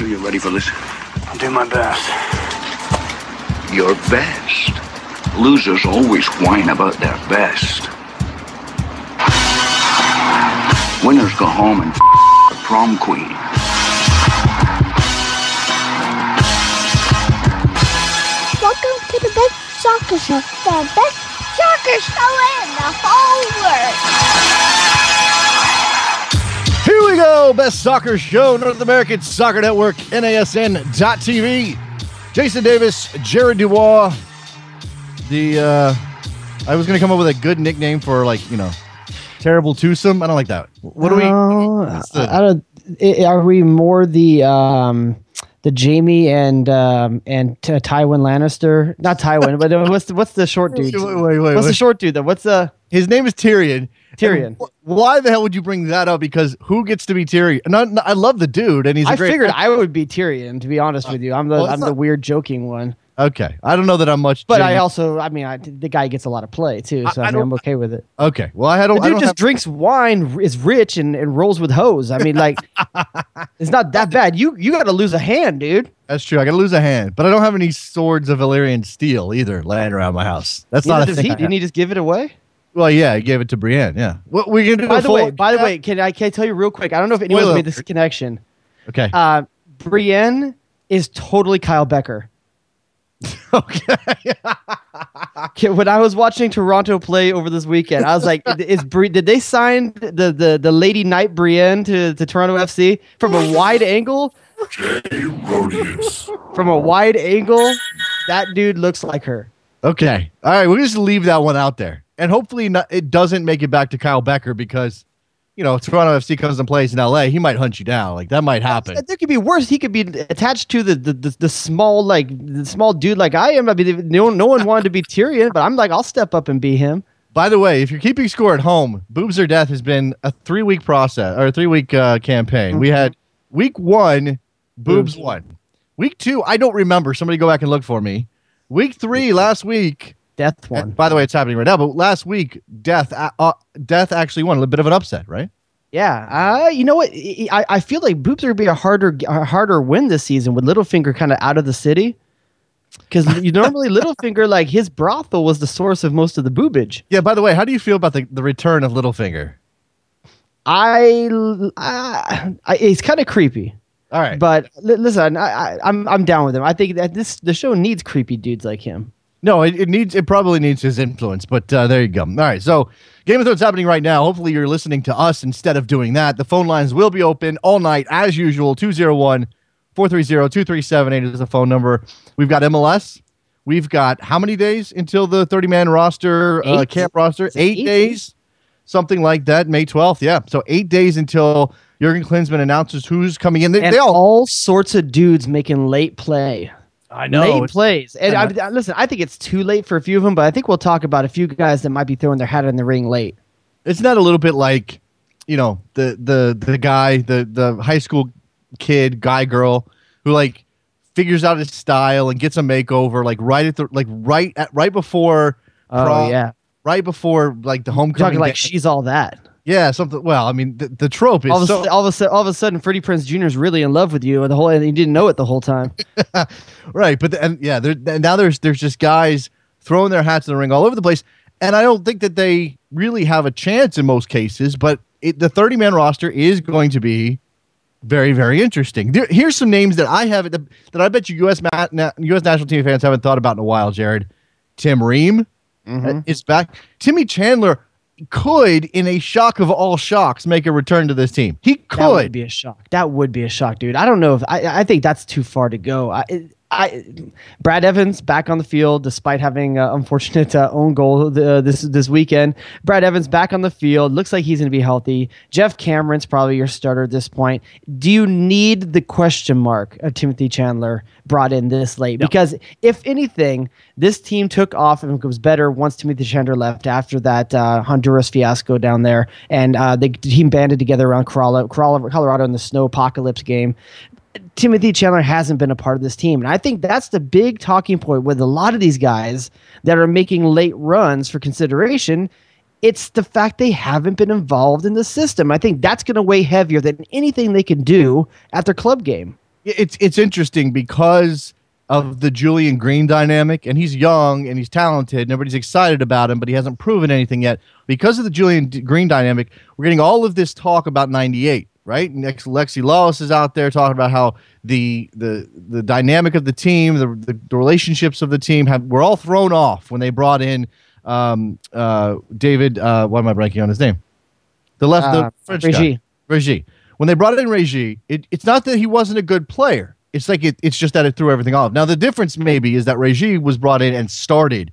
sure you're ready for this? I'll do my best. Your best? Losers always whine about their best. Winners go home and the prom queen. Welcome to the best soccer show. The best soccer show in the whole world. Here we go. Best soccer show, North American Soccer Network, NASN.TV. Jason Davis, Jared DuBois. I was going to come up with a good nickname for, like, you know, terrible twosome. I don't like that. What do we? I don't. Are we more the Jamie and Tywin Lannister? Not Tywin, but what's the short dude? Wait. What's the short dude though? What's the? His name is Tyrion. Tyrion. Why the hell would you bring that up? Because who gets to be Tyrion? No, I love the dude, and I figured I would be Tyrion. To be honest with you, I'm the weird joking one. Okay, I don't know that I'm much, but Jamie. The guy gets a I'm okay with it. Okay, well, the dude just drinks wine, is rich, and rolls with hoes. I mean, like, it's not that bad. You got to lose a hand, dude. That's true. I got to lose a hand, but I don't have any swords of Valyrian steel either laying around my house. That's not a thing. Didn't he just give it away? Well, yeah, he gave it to Brienne. Yeah. What we gonna do? By the way, can I tell you real quick? I don't know if anyone's made this connection. Okay. Brienne is totally Kyle Becker. Okay. When I was watching Toronto play over this weekend, I was like, did they sign the Lady Knight Brienne to Toronto FC from a wide angle? From a wide angle, that dude looks like her. Okay. All right, we'll just leave that one out there. And hopefully it doesn't make it back to Kyle Becker because, you know, Toronto FC comes and plays in LA, he might hunt you down. Like, that might happen. There could be worse. He could be attached to the small, like, the small dude like I am. I mean, no one wanted to be Tyrion, but I'm like, I'll step up and be him. By the way, if you're keeping score at home, Boobs or Death has been a 3-week process or a 3-week campaign. Mm-hmm. We had week 1, Boobs won. Week 2, I don't remember. Somebody go back and look for me. Week 3, last week, Death won. By the way, it's happening right now. But last week, Death actually won. A bit of an upset, right? Yeah. You know what? I feel like Boobs are going to be a harder win this season with Littlefinger kind of out of the city. Because normally Littlefinger, like, his brothel was the source of most of the boobage. Yeah. By the way, how do you feel about the return of Littlefinger? It's kind of creepy. All right. But listen, I'm down with him. I think that the show needs creepy dudes like him. No, it probably needs his influence, but there you go. All right, so Game of Thrones happening right now. Hopefully you're listening to us instead of doing that. The phone lines will be open all night as usual. 201-430-2378 is the phone number. We've got MLS. We've got how many days until the 30-man roster, camp roster? 8 days, something like that, May 12th. Yeah, so 8 days until Jurgen Klinsmann announces who's coming in. They all sorts of dudes making late play. I know. Late plays. And listen, I think it's too late for a few of them, but I think we'll talk about a few guys that might be throwing their hat in the ring late. Isn't that a little bit like, you know, the guy, the high school kid, guy, girl, who, like, figures out his style and gets a makeover, like, right before prom, right before, like, the homecoming. Talking like She's All That. Yeah, something. Well, I mean, the trope is all of a sudden, Freddie Prinze Jr. is really in love with you, and he didn't know it the whole time. Right, but now there's just guys throwing their hats in the ring all over the place, and I don't think that they really have a chance in most cases. But the 30-man roster is going to be very, very interesting. Here's some names that I haven't, that I bet you U.S. national team fans haven't thought about in a while. Jared, Tim Ream is back. Timmy Chandler could, in a shock of all shocks, make a return to this team. He could. That would be a shock. That would be a shock, dude. I don't know if I think that's too far to go. Brad Evans back on the field despite having unfortunate own goal this weekend. Brad Evans back on the field. Looks like he's going to be healthy. Jeff Cameron's probably your starter at this point. Do you need the question mark of Timothy Chandler brought in this late? No. Because if anything, this team took off and was better once Timothy Chandler left after that Honduras fiasco down there, and the team banded together around Colorado in the snow apocalypse game. Timothy Chandler hasn't been a part of this team. And I think that's the big talking point with a lot of these guys that are making late runs for consideration. It's the fact they haven't been involved in the system. I think that's going to weigh heavier than anything they can do at their club game. It's interesting because of the Julian Green dynamic, and he's young and he's talented, and everybody's excited about him, but he hasn't proven anything yet. Because of the Green dynamic, we're getting all of this talk about 98, right? Next, Lexi Lawless is out there talking about how the dynamic of the team, the relationships of the team were all thrown off when they brought in David. Why am I blanking on his name? The French guy. Reggie. When they brought in Reggie, it's not that he wasn't a good player. It's like it's just that it threw everything off. Now the difference maybe is that Reggie was brought in and started,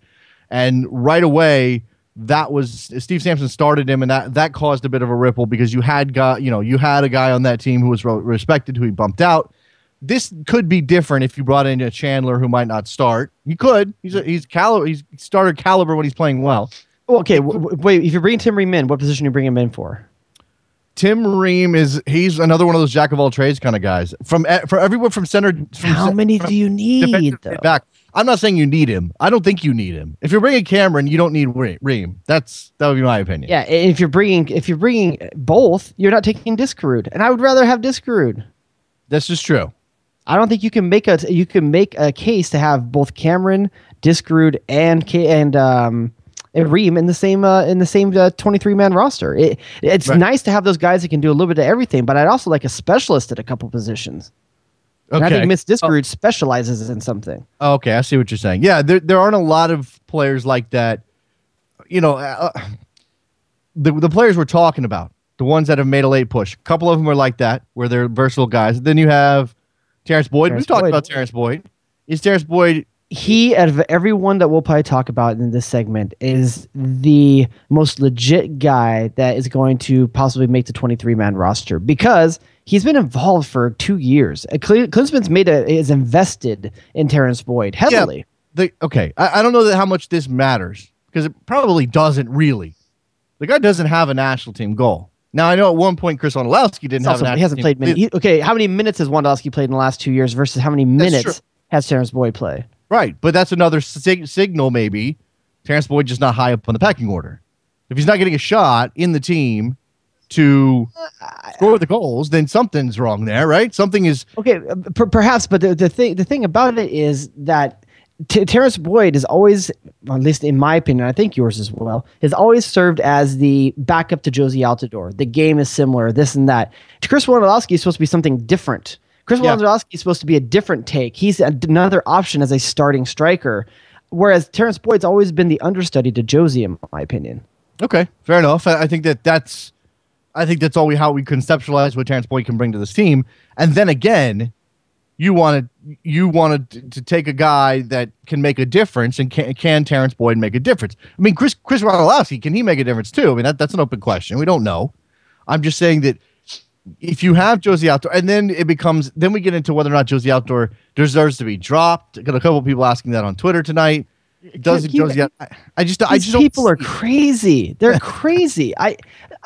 and right away that was Steve Sampson started him, and that caused a bit of a ripple because you had a guy on that team who was respected, who he bumped out. This could be different if you brought in a Chandler who might not start. He could. He's starter caliber when he's playing well. Okay, wait. If you're bringing Tim Ream in, what position you bring him in for? Tim Ream he's another one of those jack of all trades kind of guys. For everyone from center. How many do you need? Back. I'm not saying you need him. I don't think you need him. If you're bringing Cameron, you don't need Ream. That would be my opinion. Yeah, if you're bringing both, you're not taking Diskerud, and I would rather have Diskerud. That's just true. I don't think you can make a case to have both Cameron, Diskerud, and Ream in the same 23-man roster. It's right. Nice to have those guys that can do a little bit of everything, but I'd also like a specialist at a couple positions. Okay. And I think Mitch Diskerud specializes in something. Okay, I see what you're saying. Yeah, there aren't a lot of players like that. You know, the players we're talking about, the ones that have made a late push, a couple of them are like that, where they're versatile guys. Then you have Terrence Boyd. We've talked about Terrence Boyd. Is Terrence Boyd... He, out of everyone that we'll probably talk about in this segment, is the most legit guy that is going to possibly make the 23-man roster because he's been involved for 2 years. Klinsman's is invested in Terrence Boyd heavily. Yeah, I don't know how much this matters because it probably doesn't really. The guy doesn't have a national team goal. Now, I know at one point Chris Wondolowski didn't have a national team. He hasn't played many. Okay, how many minutes has Wondolowski played in the last 2 years versus how many minutes has Terrence Boyd played? Right, but that's another signal maybe. Terrence Boyd just not high up on the pecking order. If he's not getting a shot in the team to score the goals, then something's wrong there, right? Something is... Okay, perhaps, but the thing about it is that Terrence Boyd is always, at least in my opinion, I think yours as well, has always served as the backup to Josie Altidore. The game is similar, this and that. Chris Wondolowski is supposed to be something different. Chris Wondolowski is supposed to be a different take. He's another option as a starting striker, whereas Terrence Boyd's always been the understudy to Josie, in my opinion. Okay, fair enough. I think that's how we conceptualize what Terrence Boyd can bring to this team. And then again, you wanted to take a guy that can make a difference, and can Terrence Boyd make a difference? I mean, Chris Wondolowski, can he make a difference too? I mean, that's an open question. We don't know. I'm just saying that if you have Josie Altidore, and then we get into whether or not Josie Altidore deserves to be dropped. I got a couple of people asking that on Twitter tonight. People are crazy. They're crazy.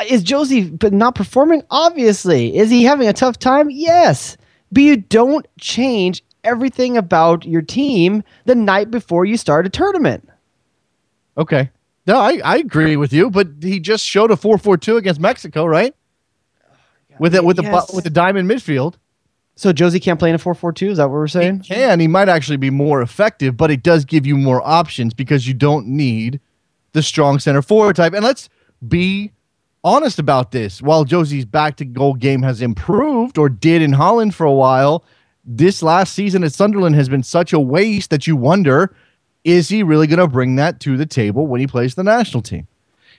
Is Josie but not performing? Obviously. Is he having a tough time? Yes. But you don't change everything about your team the night before you start a tournament. Okay. No, I agree with you, but he just showed a 4-4-2 against Mexico, right? With the diamond midfield. So Josie can't play in a 4-4-2? Is that what we're saying? He can. He might actually be more effective, but it does give you more options because you don't need the strong center forward type. And let's be honest about this. While Josie's back to goal game has improved, or did in Holland for a while, this last season at Sunderland has been such a waste that you wonder, is he really going to bring that to the table when he plays the national team?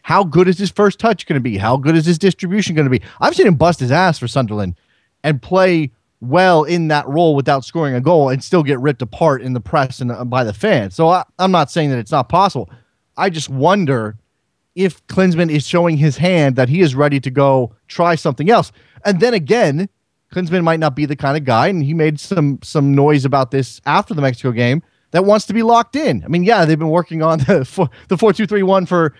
How good is his first touch going to be? How good is his distribution going to be? I've seen him bust his ass for Sunderland and play well in that role without scoring a goal and still get ripped apart in the press and by the fans. So I'm not saying that it's not possible. I just wonder if Klinsmann is showing his hand that he is ready to go try something else. And then again, Klinsmann might not be the kind of guy, and he made some noise about this after the Mexico game, that wants to be locked in. I mean, yeah, they've been working on the 4-2-3-1 for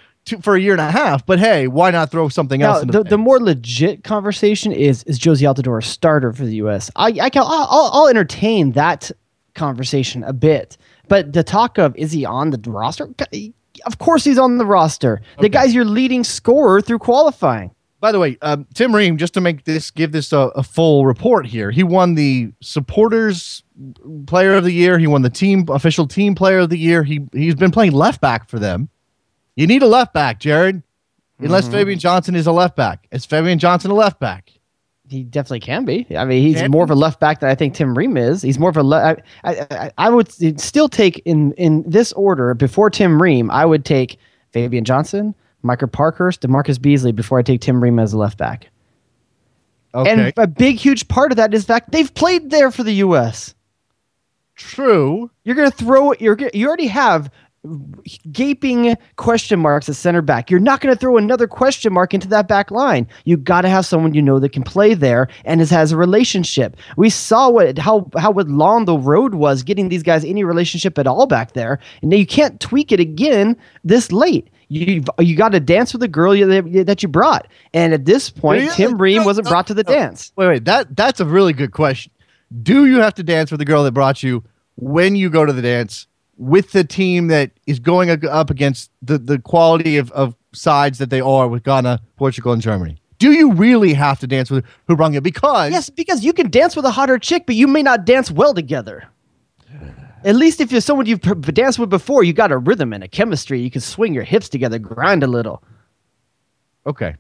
a year and a half, but hey, why not throw something else into the more legit conversation is Josie Altidore a starter for the U.S.? I'll entertain that conversation a bit, but the talk of, is he on the roster? Of course he's on the roster. Okay. The guy's your leading scorer through qualifying. By the way, Tim Ream, just to give this a full report here, he won the Supporters Player of the Year. He won the official team Player of the Year. He's been playing left back for them. You need a left back, Jared, unless Fabian Johnson is a left back. Is Fabian Johnson a left back? He definitely can be. I mean, he's more of a left back than I think Tim Ream is. He's more of a I would still take in this order before Tim Ream. I would take Fabian Johnson, Micah Parkhurst, DeMarcus Beasley before I take Tim Ream as a left back. Okay. And a big, huge part of that is that they've played there for the U.S. True. You're going to throw it. You already have gaping question marks at center back. You're not going to throw another question mark into that back line. You got to have someone that can play there and has a relationship. We saw how long the road was getting these guys any relationship at all back there, and now you can't tweak it again this late. You got to dance with the girl that you brought, and at this point, Tim Ream wasn't brought to the dance. Wait, that's a really good question. Do you have to dance with the girl that brought you when you go to the dance with the team that is going up against the quality of sides that they are with Ghana, Portugal, and Germany? Do you really have to dance with who brought you? Because you can dance with a hotter chick, but you may not dance well together. At least if you're someone you've danced with before, you got a rhythm and a chemistry. You can swing your hips together, grind a little. Okay.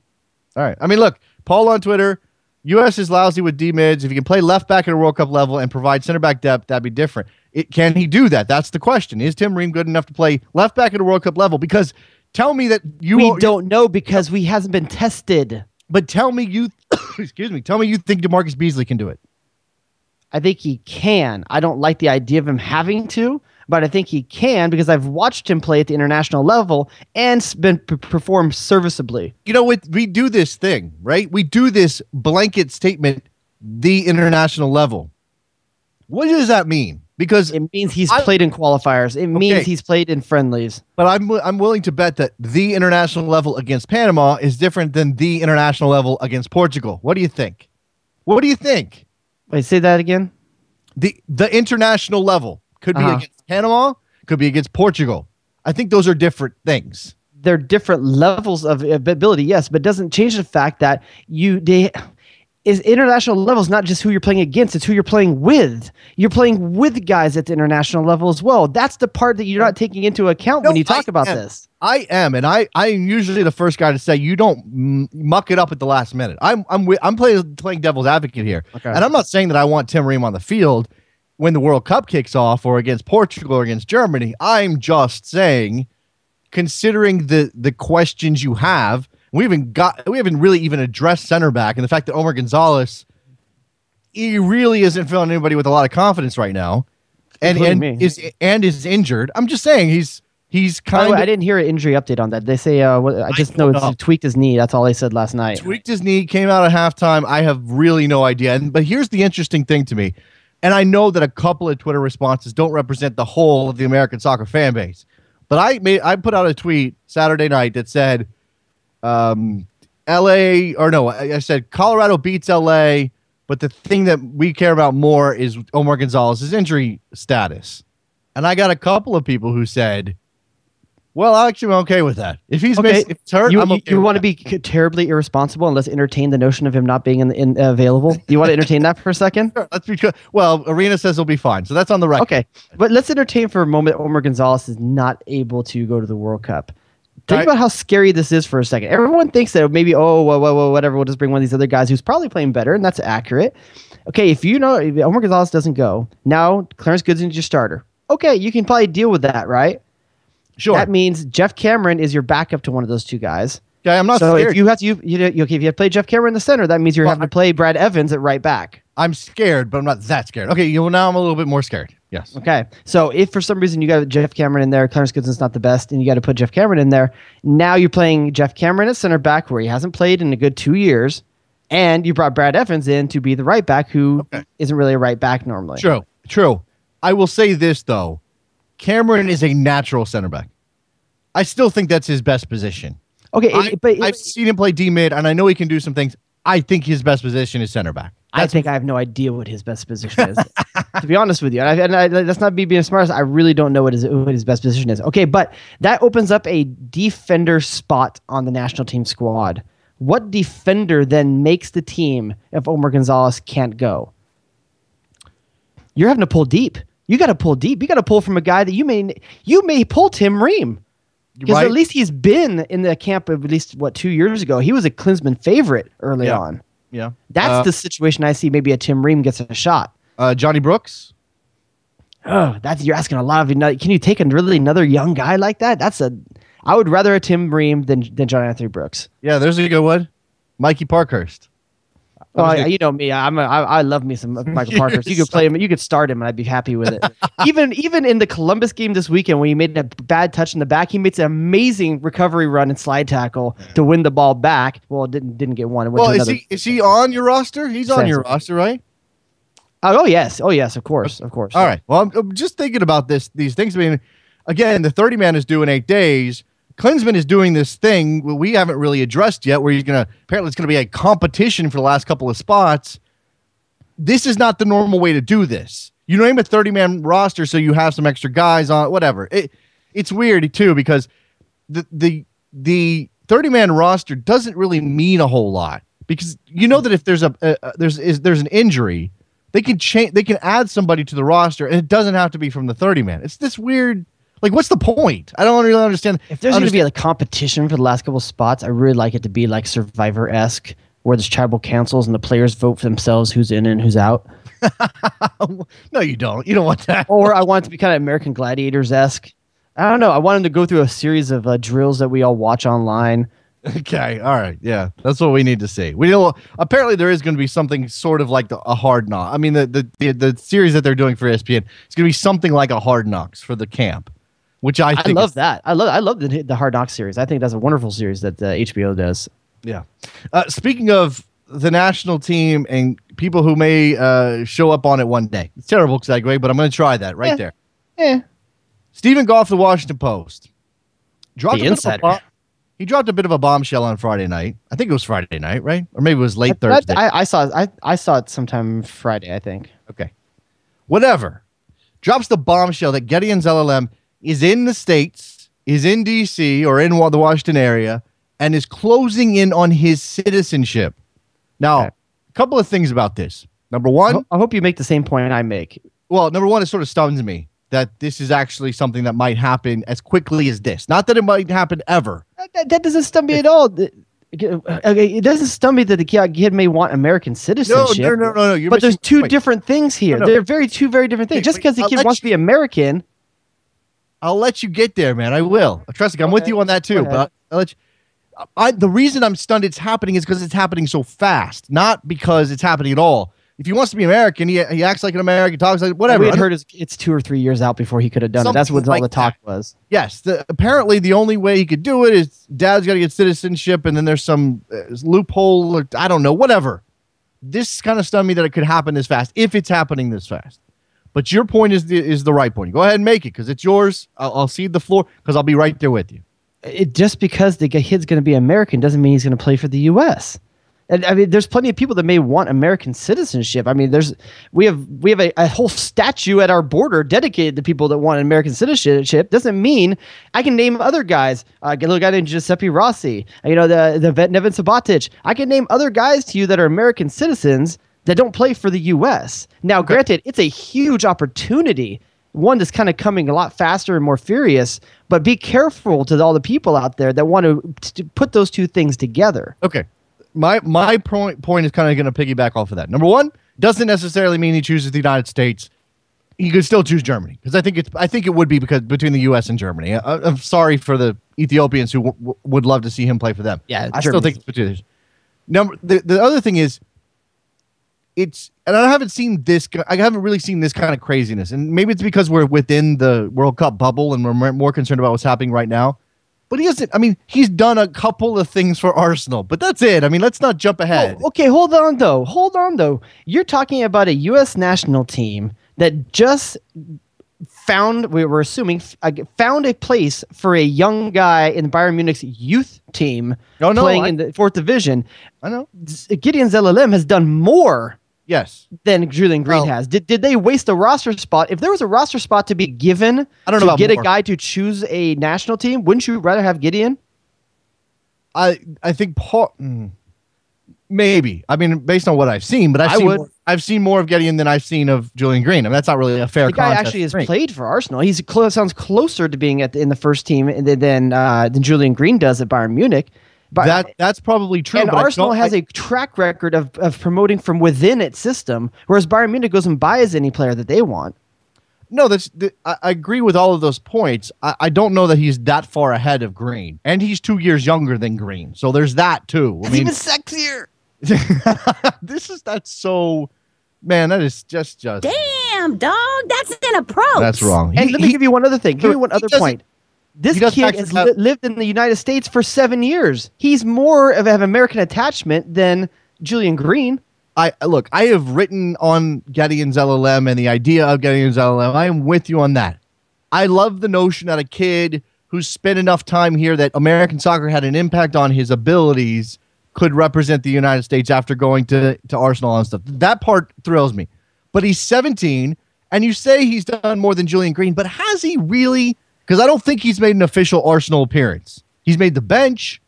All right. I mean, look, Paul on Twitter, U.S. is lousy with D-mids. If you can play left back at a World Cup level and provide center back depth, that'd be different. Can he do that? That's the question. Is Tim Ream good enough to play left back at a World Cup level? Because tell me that we don't know because we hasn't been tested. But tell me excuse me, tell me you think DeMarcus Beasley can do it. I think he can. I don't like the idea of him having to, but I think he can because I've watched him play at the international level and perform serviceably. You know what? We do this thing, right? We do this blanket statement, the international level. What does that mean? Because it means he's played in qualifiers. It means he's played in friendlies. But I'm willing to bet that the international level against Panama is different than the international level against Portugal. What do you think? What do you think? Wait, say that again. The international level could be against Panama, could be against Portugal. I think those are different things. They're different levels of ability, yes, but it doesn't change the fact that international level is not just who you're playing against, it's who you're playing with. You're playing with guys at the international level as well. That's the part that you're not taking into account when you talk about this. I am, and I'm usually the first guy to say you don't muck it up at the last minute. I'm playing devil's advocate here, and I'm not saying that I want Tim Ream on the field when the World Cup kicks off or against Portugal or against Germany. I'm just saying, considering the questions you have, we haven't really even addressed center back, and the fact that Omar Gonzalez, he really isn't feeling anybody with a lot of confidence right now, and is injured. I'm just saying he's kind of. I didn't hear an injury update on that. They say I just know it's tweaked his knee. That's all they said last night. Tweaked his knee, came out at halftime. I have really no idea. But here's the interesting thing to me, and I know that a couple of Twitter responses don't represent the whole of the American soccer fan base, but I put out a tweet Saturday night that said, I said Colorado beats LA, but the thing that we care about more is Omar Gonzalez's injury status. And I got a couple of people who said, well, actually, I'm okay with that. If he's if it's hurt, I'm okay. You want to be terribly irresponsible and let's entertain the notion of him not being available? Do you want to entertain that for a second? Sure, well, Arena says he'll be fine, so that's on the record. Okay, but let's entertain for a moment Omar Gonzalez is not able to go to the World Cup. Think about how scary this is for a second. Everyone thinks that maybe, whatever, we'll just bring one of these other guys who's probably playing better, and that's accurate. Okay, if Omar Gonzalez doesn't go, now Clarence Goodson's your starter. Okay, you can probably deal with that, right? Sure. That means Jeff Cameron is your backup to one of those two guys. Yeah, I'm not scared. So if you have to play Jeff Cameron in the center, that means you're having to play Brad Evans at right back. I'm scared, but I'm not that scared. Okay, now I'm a little bit more scared. Yes. Okay. So if for some reason you got Jeff Cameron in there, Clarence Goodson's not the best, and you got to put Jeff Cameron in there, now you're playing Jeff Cameron at center back where he hasn't played in a good 2 years, and you brought Brad Evans in to be the right back who isn't really a right back normally. True. I will say this, though. Cameron is a natural center back. I still think that's his best position. Okay, but I've seen him play D-mid, and I know he can do some things. I think his best position is center back. I have no idea what his best position is, to be honest with you. And that's not me being smart. I really don't know what his best position is. Okay, but that opens up a defender spot on the national team squad. What defender then makes the team if Omar Gonzalez can't go? You're having to pull deep. You got to pull deep. You got to pull from a guy that you may pull Tim Ream. Because at least he's been in the camp at least, 2 years ago. He was a Klinsmann favorite early on. Yeah. That's the situation I see. Maybe a Tim Ream gets a shot. Johnny Brooks? Oh, you're asking a lot of. Can you take another young guy like that? I would rather a Tim Ream than John Anthony Brooks. Yeah, there's a good one. Mikey Parkhurst. You know me. I love me some Michael Parkhurst. You could play him. You could start him, and I'd be happy with it. even in the Columbus game this weekend, when he made a bad touch in the back, he made an amazing recovery run and slide tackle to win the ball back. Well, didn't get one. Is he on your roster? He's on your roster, right? Oh yes, of course. All right. Well, I'm just thinking about these things. I mean, again, the 30-man is due in 8 days. Klinsmann is doing this thing we haven't really addressed yet, where apparently it's gonna be a competition for the last couple of spots. This is not the normal way to do this. You name a 30-man roster so you have some extra guys on, whatever. It's weird too, because the 30-man roster doesn't really mean a whole lot, because you know that if there's an injury, they can add somebody to the roster, and it doesn't have to be from the 30-man. It's this weird. Like, what's the point? I don't really understand. If there's going to be a competition for the last couple of spots, I really like it to be like Survivor-esque, where there's tribal councils and the players vote for themselves who's in and who's out. No, you don't. You don't want that. Or I want it to be kind of American Gladiators-esque. I don't know. I want them to go through a series of drills that we all watch online. Okay. All right. Yeah. That's what we need to see. Apparently there is going to be something sort of like a Hard Knock. I mean, the series that they're doing for ESPN, it's going to be something like a Hard Knocks for the camp. Which I love that. I love the Hard Knocks series. I think that's a wonderful series that HBO does. Yeah. Speaking of the national team and people who may show up on it one day, it's a terrible segue, but I'm going to try that there. Yeah. Stephen Goff, the Washington Post, dropped the insider. He dropped a bit of a bombshell on Friday night. I think it was Friday night, right? Or maybe it was late Thursday. I saw it sometime Friday, I think. Okay. Whatever. Drops the bombshell that Gideon Zelalem is in the States, is in D.C. or in the Washington area, and is closing in on his citizenship. Now, a couple of things about this. Number one, I hope you make the same point I make. Well, number one, it sort of stuns me that this is actually something that might happen as quickly as this. Not that it might happen ever. That doesn't stun me at all. It doesn't stun me that the kid may want American citizenship. No. But there's two different things here. No. They're two very different things. Just because the kid wants to be American. I'll let you get there, man. I will. Trust me, I'm with you on that too. But I'll let you. The reason I'm stunned it's happening is because it's happening so fast, not because it's happening at all. If he wants to be American, he acts like an American, talks like whatever. We had heard it's 2 or 3 years out before he could have done it. That's what all the talk was. Yes. Apparently, the only way he could do it is dad's got to get citizenship, and then there's some loophole, or I don't know, whatever. This kind of stunned me that it could happen this fast, if it's happening this fast. But your point is the right point. Go ahead and make it, because it's yours. I'll cede the floor, because I'll be right there with you. Just because the kid's going to be American doesn't mean he's going to play for the U.S. And I mean, there's plenty of people that may want American citizenship. I mean, we have a whole statue at our border dedicated to people that want American citizenship. Doesn't mean I can name other guys. A little guy named Giuseppe Rossi. The vet Nevin Subotic. I can name other guys to you that are American citizens that don't play for the U.S. Now, granted, it's a huge opportunity. One that's kind of coming a lot faster and more furious. But be careful to all the people out there that want to put those two things together. Okay. My point is kind of going to piggyback off of that. Number one, doesn't necessarily mean he chooses the United States. He could still choose Germany, because I think it would be because between the U.S. and Germany. I'm sorry for the Ethiopians who would love to see him play for them. Yeah, I still think it's between. The other thing is, and I haven't seen this. I haven't really seen this kind of craziness, and maybe it's because we're within the World Cup bubble and we're more concerned about what's happening right now. But he hasn't. I mean, he's done a couple of things for Arsenal, but that's it. I mean, let's not jump ahead. Oh, okay, hold on though. You're talking about a U.S. national team that just found a place for a young guy in Bayern Munich's youth team playing in the 4th division. I know. Gideon Zelalem has done more. Yes. Than Julian Green has. Did they waste a roster spot? If there was a roster spot to be given to get a guy to choose a national team, wouldn't you rather have Gideon? I think maybe. I mean, based on what I've seen, but I've seen more of Gideon than I've seen of Julian Green. I mean, that's not really a fair. The guy actually has played for Arsenal. He's sounds closer to being in the first team than Julian Green does at Bayern Munich. But that's probably true. And Arsenal has a track record of promoting from within its system, whereas Bayern Munich goes and buys any player that they want. No, I agree with all of those points. I don't know that he's that far ahead of Green, and he's 2 years younger than Green. So there's that too. He's even sexier. That's so, man. That is just. Damn, dog. That's an approach. That's wrong. And let me give you one other thing. Give you one other point. This kid has lived in the United States for 7 years. He's more of an American attachment than Julian Green. I have written on Gideon's LLM and the idea of Gideon's LLM. I am with you on that. I love the notion that a kid who's spent enough time here that American soccer had an impact on his abilities could represent the United States after going to Arsenal and stuff. That part thrills me. But he's 17, and you say he's done more than Julian Green, but has he really? Because I don't think he's made an official Arsenal appearance. He's made the bench,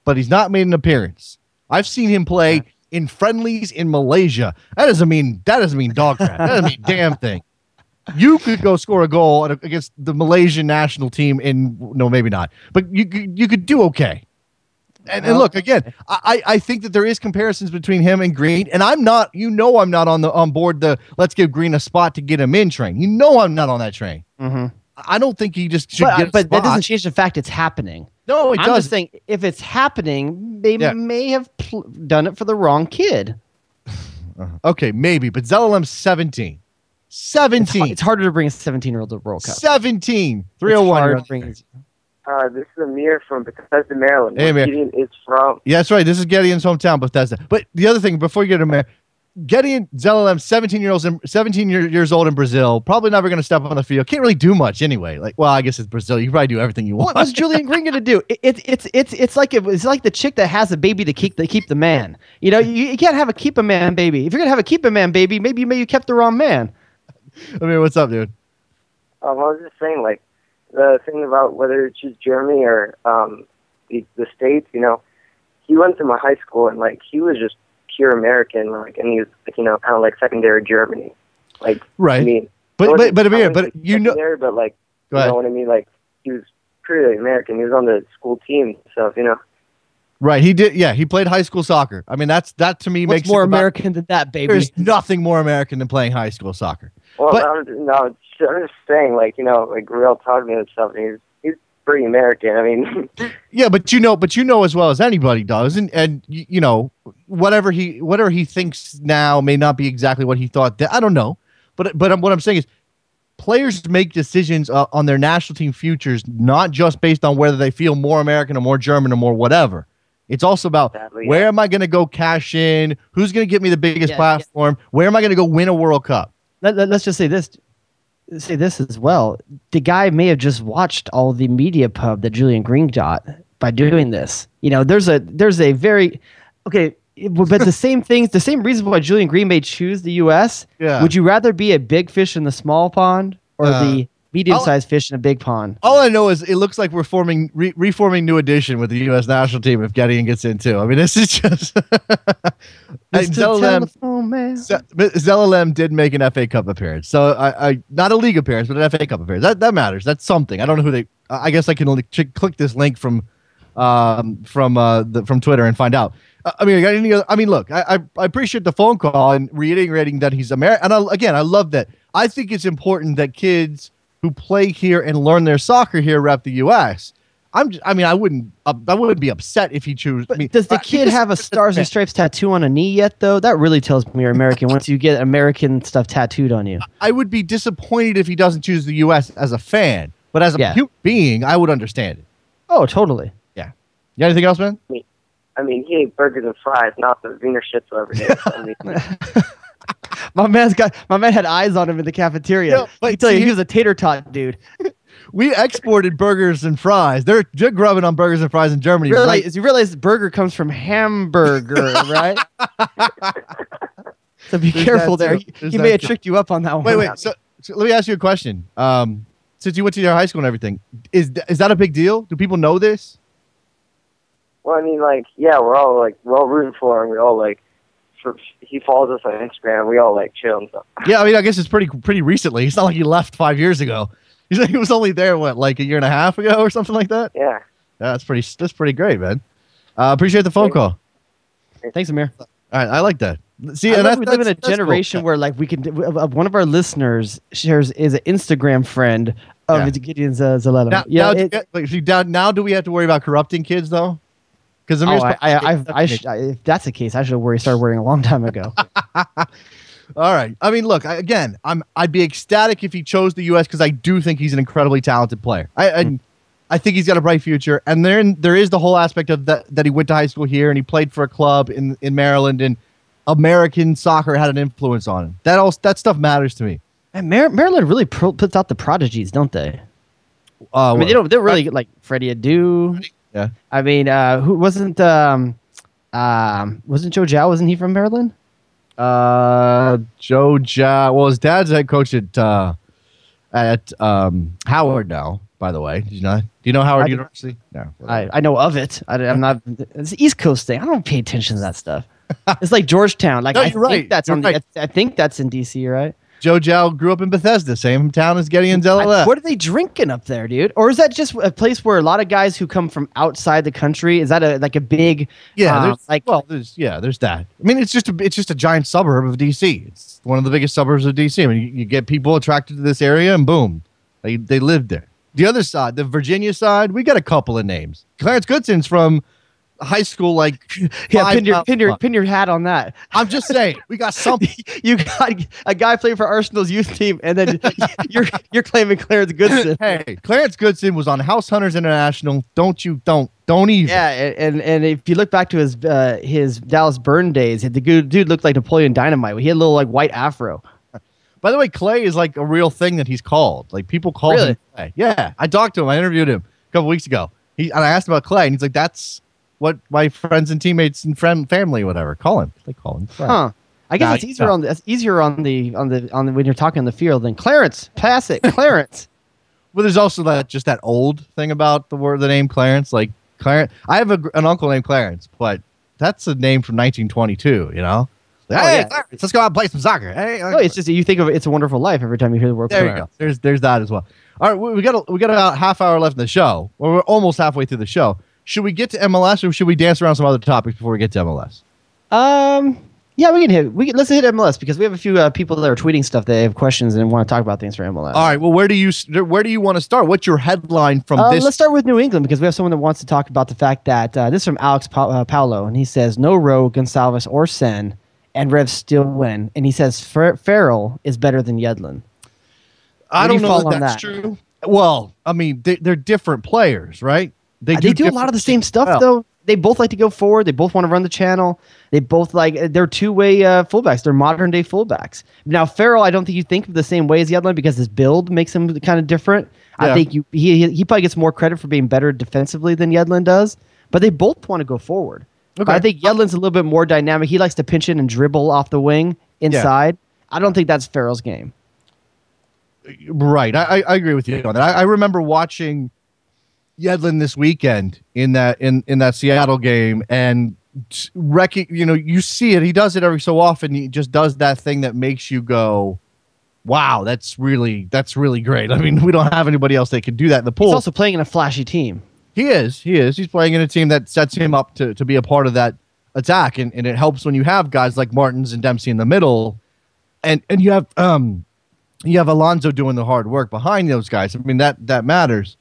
but he's not made an appearance. I've seen him play in friendlies in Malaysia. That doesn't mean dog crap. That doesn't mean damn thing. You could go score a goal against the Malaysian national team no, maybe not. But you could do okay. And look, again, I think that there is comparisons between him and Green, and I'm not on board the let's give Green a spot to get him in train. I'm not on that train. Mm-hmm. I don't think he just should get a spot. But that doesn't change the fact it's happening. No, it doesn't. I'm just saying, if it's happening, they may have done it for the wrong kid. Okay, maybe, but Zelalem 17. 17. It's harder to bring a 17-year-old to the World Cup. 17. 301. This is Amir from Bethesda, Maryland. Hey, Amir. Gideon is from. Yeah, that's right. This is Gideon's hometown, Bethesda. But the other thing, before you get to Amir, Gideon Zelalem, 17 years old in Brazil, probably never going to step on the field. Can't really do much anyway. I guess it's Brazil. You can probably do everything you want. What's Julian Green going to do? It's like the chick that has a baby to keep the man. You can't have a keep a man baby. If you're going to have a keep a man baby, maybe you kept the wrong man. Amir, what's up, dude? I was just saying, the thing about whether to choose Germany or the States, he went to my high school and he was just pure American, and he was kind of like secondary Germany, right. I mean, but Amir, but you know what I mean, he was pretty American. He was on the school team, so Right, he did. Yeah, he played high school soccer. I mean, that to me What's makes more American than that, baby. There's nothing more American than playing high school soccer. Well, I'm just saying, real talking and stuff. He's pretty American. I mean, yeah, but you know as well as anybody does, and whatever he thinks now may not be exactly what he thought. I don't know, but what I'm saying is, players make decisions on their national team futures not just based on whether they feel more American or more German or more whatever. It's also about where am I going to go cash in? Who's going to get me the biggest platform? Where am I going to go win a World Cup? Let's just say this as well. The guy may have just watched all the media pub that Julian Green got by doing this. There's a very okay, but the same reason why Julian Green may choose the U.S. Yeah. Would you rather be a big fish in the small pond or the medium-sized fish in a big pond? All I know is it looks like we're reforming New Edition with the U.S. national team if Gideon gets in too. I mean, this is just. Zelalem did make an FA Cup appearance, so I not a league appearance, but an FA Cup appearance. That matters. That's something. I don't know who they. I guess I can only click this link from Twitter and find out. I mean, look, I appreciate the phone call and reiterating that he's American. And I love that. I think it's important that kids who play here and learn their soccer here rep the U.S. I wouldn't be upset if he chose. Does the kid have a Stars and Stripes tattoo on a knee yet, though? That really tells me you're American once you get American stuff tattooed on you. I would be disappointed if he doesn't choose the U.S. as a fan, but as a human being, I would understand it. Oh, totally. Yeah. You got anything else, man? I mean, he ate burgers and fries, not the Wiener Schnitzel every day. My man had eyes on him in the cafeteria. No, I can tell you, he was a tater tot dude. We exported burgers and fries. They're grubbing on burgers and fries in Germany. You realize burger comes from hamburger, right? So be careful there. He may have tricked you up on that one. Wait. So let me ask you a question. Since you went to your high school and everything, is that a big deal? Do people know this? Well, I mean, like, yeah, we're all rooting for him. We all he follows us on Instagram. We all chill and stuff. Yeah, I mean, I guess it's pretty recently. It's not like he left 5 years ago. He was only there like a year and a half ago or something like that. Yeah. That's pretty great, man. Appreciate the phone call. Thanks, Amir. All right, I like that. See, we live in a generation where we can. One of our listeners is an Instagram friend of Gideon Zaletta. Now, do we have to worry about corrupting kids though? Because if that's the case, I should have started worrying a long time ago. All right. I mean, look, I'd be ecstatic if he chose the U.S. because I do think he's an incredibly talented player. I think he's got a bright future, and there is the whole aspect of that he went to high school here and he played for a club in Maryland, and American soccer had an influence on him. That stuff matters to me. And Maryland really puts out the prodigies, don't they? I mean, they're really like Freddie Adu. Yeah. I mean, who wasn't Joe Zhao? Wasn't he from Maryland? Joe Zhao. Well, his dad's head coach at Howard now. By the way, do you know Howard University? No, I know of it. I'm not. It's the East Coast thing. I don't pay attention to that stuff. It's like Georgetown. Like, no, you're right. I think that's in DC, right? Joe Zhao grew up in Bethesda, same town as Gideon Zaletta. What are they drinking up there, dude? Or is that just a place where a lot of guys who come from outside the country? Is that a big? Yeah, there's that. I mean, it's just a giant suburb of DC. It's one of the biggest suburbs of DC. I mean, you get people attracted to this area, and boom, they live there. The other side, the Virginia side, we got a couple of names. Clarence Goodson's from high school, pin your hat on that. I'm just saying, we got something. You got a guy playing for Arsenal's youth team, and then you're claiming Clarence Goodson. Hey, Clarence Goodson was on House Hunters International. Don't even. Yeah, and if you look back to his Dallas Burn days, the dude looked like Napoleon Dynamite. He had a little white afro. By the way, Clay is a real thing that he's called. People call him Clay. Yeah, I talked to him. I interviewed him a couple weeks ago. And I asked about Clay, and he's like, "That's what my friends and teammates and family, whatever, call him." They call him Clay. Huh? I guess it's easier on the when you're talking on the field than Clarence. Pass it, Clarence. Well, there's also that old thing about the name Clarence. Like Clarence, I have an uncle named Clarence, but that's a name from 1922. You know. Hey, Clarence, let's go out and play some soccer. Hey, it's just you think of It's a Wonderful Life every time you hear the word Clarence. There you go. There's that as well. All right, we got about half hour left in the show. We're almost halfway through the show. Should we get to MLS or should we dance around some other topics before we get to MLS? Yeah, let's hit MLS because we have a few people that are tweeting stuff that have questions and want to talk about things for MLS. All right. Well, where do you want to start? What's your headline from this? Let's start with New England because we have someone that wants to talk about the fact that this is from Alex Paolo, and he says no Rowe, Gonçalves, or Sen, and Revs still win. And he says Farrell is better than Yedlin. I don't know if that's true. Well, I mean, they're different players, right? They do a lot of the same stuff, though. They both like to go forward. They both want to run the channel. They both they're two-way fullbacks. They're modern-day fullbacks. Now, Farrell, I don't think you think of the same way as Yedlin because his build makes him kind of different. Yeah. I think he probably gets more credit for being better defensively than Yedlin does, but they both want to go forward. Okay. I think Yedlin's a little bit more dynamic. He likes to pinch in and dribble off the wing inside. Yeah. I don't think that's Farrell's game. Right. I agree with you on that. I remember watching Yedlin this weekend in that Seattle game and you see it. He does it every so often. He just does that thing that makes you go, wow, that's really great. I mean, we don't have anybody else that can do that in the pool. He's also playing in a flashy team. He is. He's playing in a team that sets him up to be a part of that attack. And it helps when you have guys like Martins and Dempsey in the middle. And you have Alonso doing the hard work behind those guys. I mean, that matters.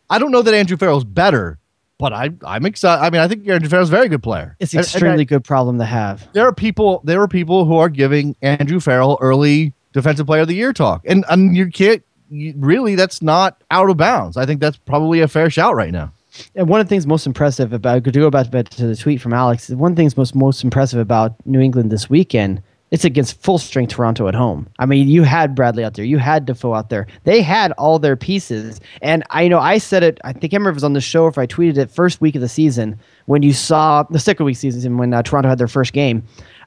I don't know that Andrew Farrell's better, but I'm excited. I mean, I think Andrew Farrell's a very good player. It's an extremely good problem to have. There are people who are giving Andrew Farrell early Defensive Player of the Year talk. And you can't really, that's not out of bounds. I think that's probably a fair shout right now. And one of the things most impressive about, to go back to the tweet from Alex, one of the things most impressive about New England this weekend, it's against full-strength Toronto at home. I mean, you had Bradley out there. You had Defoe out there. They had all their pieces. And I said it, I think I remember it was on the show, if I tweeted it first week of the season, when you saw the second week season, when Toronto had their first game.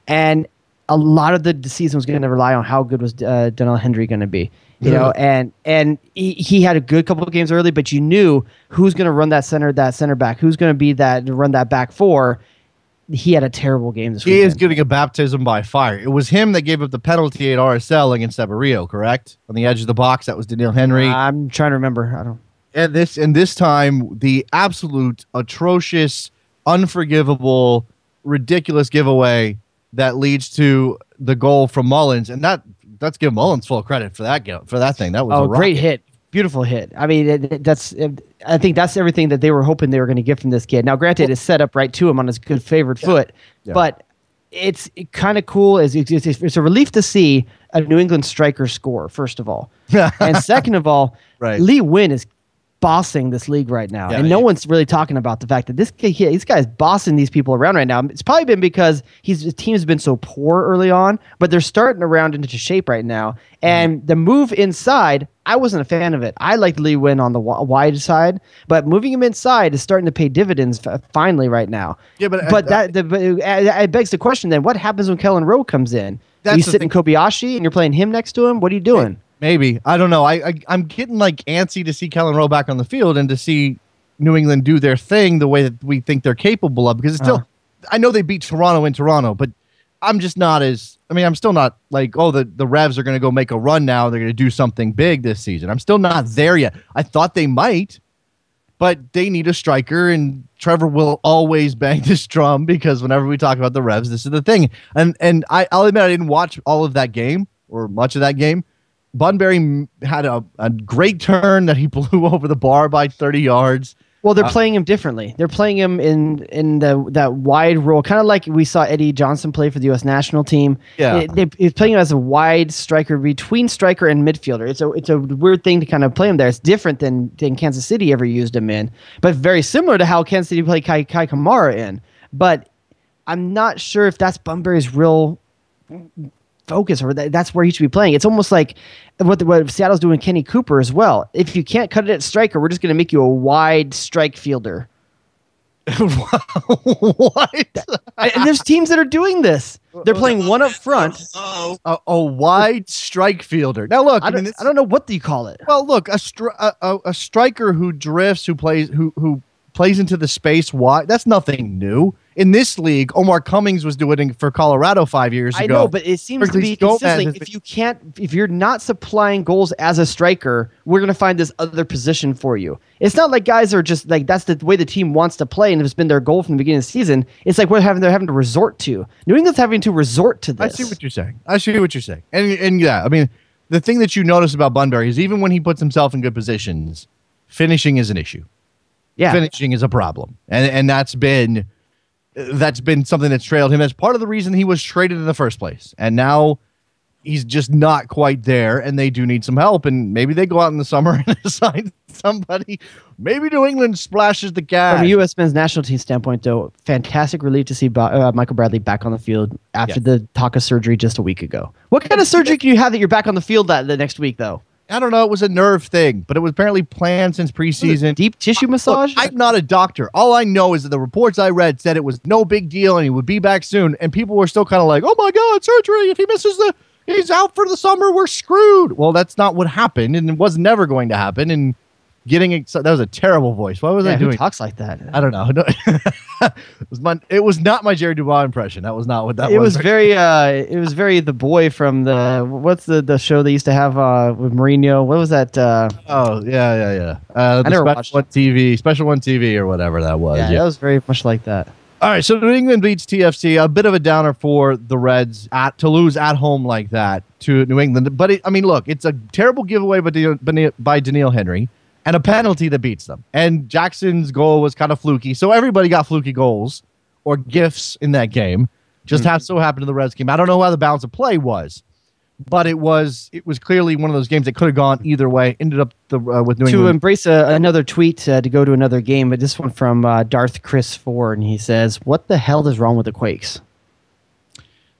And a lot of the season was going to rely on how good was Daniel Hendry going to be. You know, and he had a good couple of games early, but you knew who's going to run that center back, who's going to be that to run that back four. He had a terrible game this weekend. He is getting a baptism by fire. It was him that gave up the penalty at RSL against Eberio, correct? On the edge of the box, that was Daniil Henry. I'm trying to remember. I don't. And this time, the absolute atrocious, unforgivable, ridiculous giveaway that leads to the goal from Mullins, and let's give Mullins full credit for that thing. That was a great hit, beautiful hit. I mean, I think that's everything that they were hoping they were going to get from this kid. Now, granted, it's set up right to him on his good favored foot, but it's kind of cool. It's a relief to see a New England striker score. First of all, and second of all, Lee Wynn is bossing this league right now, and no one's really talking about the fact that this guy's bossing these people around right now. It's probably been because his team's been so poor early on, but they're starting to round into shape right now. And the move inside, I wasn't a fan of it. I liked Lee Wynn on the wide side, but moving him inside is starting to pay dividends finally right now. Yeah, but it begs the question then: what happens when Kellen Rowe comes in? Are you sitting Kobayashi and you're playing him next to him? What are you doing? Maybe. I don't know. I'm getting like antsy to see Kellen Rowe back on the field and to see New England do their thing the way that we think they're capable of. Because it's still, I know they beat Toronto in Toronto, but I'm just not I'm still not like, the Revs are going to go make a run now. They're going to do something big this season. I'm still not there yet. I thought they might, but they need a striker, and Trevor will always bang this drum because whenever we talk about the Revs, this is the thing. And I'll admit I didn't watch all of that game or much of that game. Bunbury had a great turn that he blew over the bar by 30 yards. Well, they're playing him differently. They're playing him in that wide role, kind of like we saw Eddie Johnson play for the U.S. national team. Yeah, he's playing him as a wide striker between striker and midfielder. It's a weird thing to kind of play him there. It's different than Kansas City ever used him in, but very similar to how Kansas City played Kai Kamara in. But I'm not sure if that's Bunbury's real focus, or that's where he should be playing. It's almost like what Seattle's doing Kenny Cooper as well. If you can't cut it at striker, we're just going to make you a wide strike fielder. What? And there's teams that are doing this. They're playing one up front. A wide strike fielder. Now look, I don't know what do you call it. Well, look, a striker who drifts, who plays into the space wide. That's nothing new. In this league, Omar Cummings was doing it for Colorado 5 years ago. I know, but it seems to be consistent. If you're not supplying goals as a striker, we're going to find this other position for you. It's not like guys are just like, that's the way the team wants to play, and it's been their goal from the beginning of the season. It's like they're having to resort to. New England's having to resort to this. I see what you're saying. And yeah, I mean, the thing that you notice about Bunbury is even when he puts himself in good positions, finishing is an issue. Yeah, finishing is a problem, and that's been something that's trailed him. That's part of the reason he was traded in the first place, and now he's just not quite there. And they do need some help, and maybe they go out in the summer and sign somebody. Maybe New England splashes the gas. From a U.S. men's national team standpoint, though, fantastic relief to see Michael Bradley back on the field after the talk of surgery just a week ago. What kind of surgery can you have that you're back on the field the next week, though? I don't know. It was a nerve thing, but it was apparently planned since preseason. Deep tissue massage? Look, I'm not a doctor. All I know is that the reports I read said it was no big deal and he would be back soon. And people were still kind of like, oh my God, surgery. If he misses he's out for the summer, we're screwed. Well, that's not what happened, and it was never going to happen. And that was a terrible voice. What was I doing? Who talks like that? I don't know. It was not my Jared DuBois impression. That was not what that was. It was very the boy from what's the show they used to have with Mourinho? What was that? Oh yeah. I never watched Special One TV or whatever that was. Yeah, that was very much like that. All right, so New England beats TFC. A bit of a downer for the Reds to lose at home like that to New England. But look, it's a terrible giveaway by Daniil Henry. And a penalty that beats them. And Jackson's goal was kind of fluky. So everybody got fluky goals or gifts in that game. Just so happened to the Reds game. I don't know how the balance of play was. But it was clearly one of those games that could have gone either way. Ended up with New England. To embrace another tweet to go to another game. But this one from Darth Chris Ford. And he says, what the hell is wrong with the Quakes?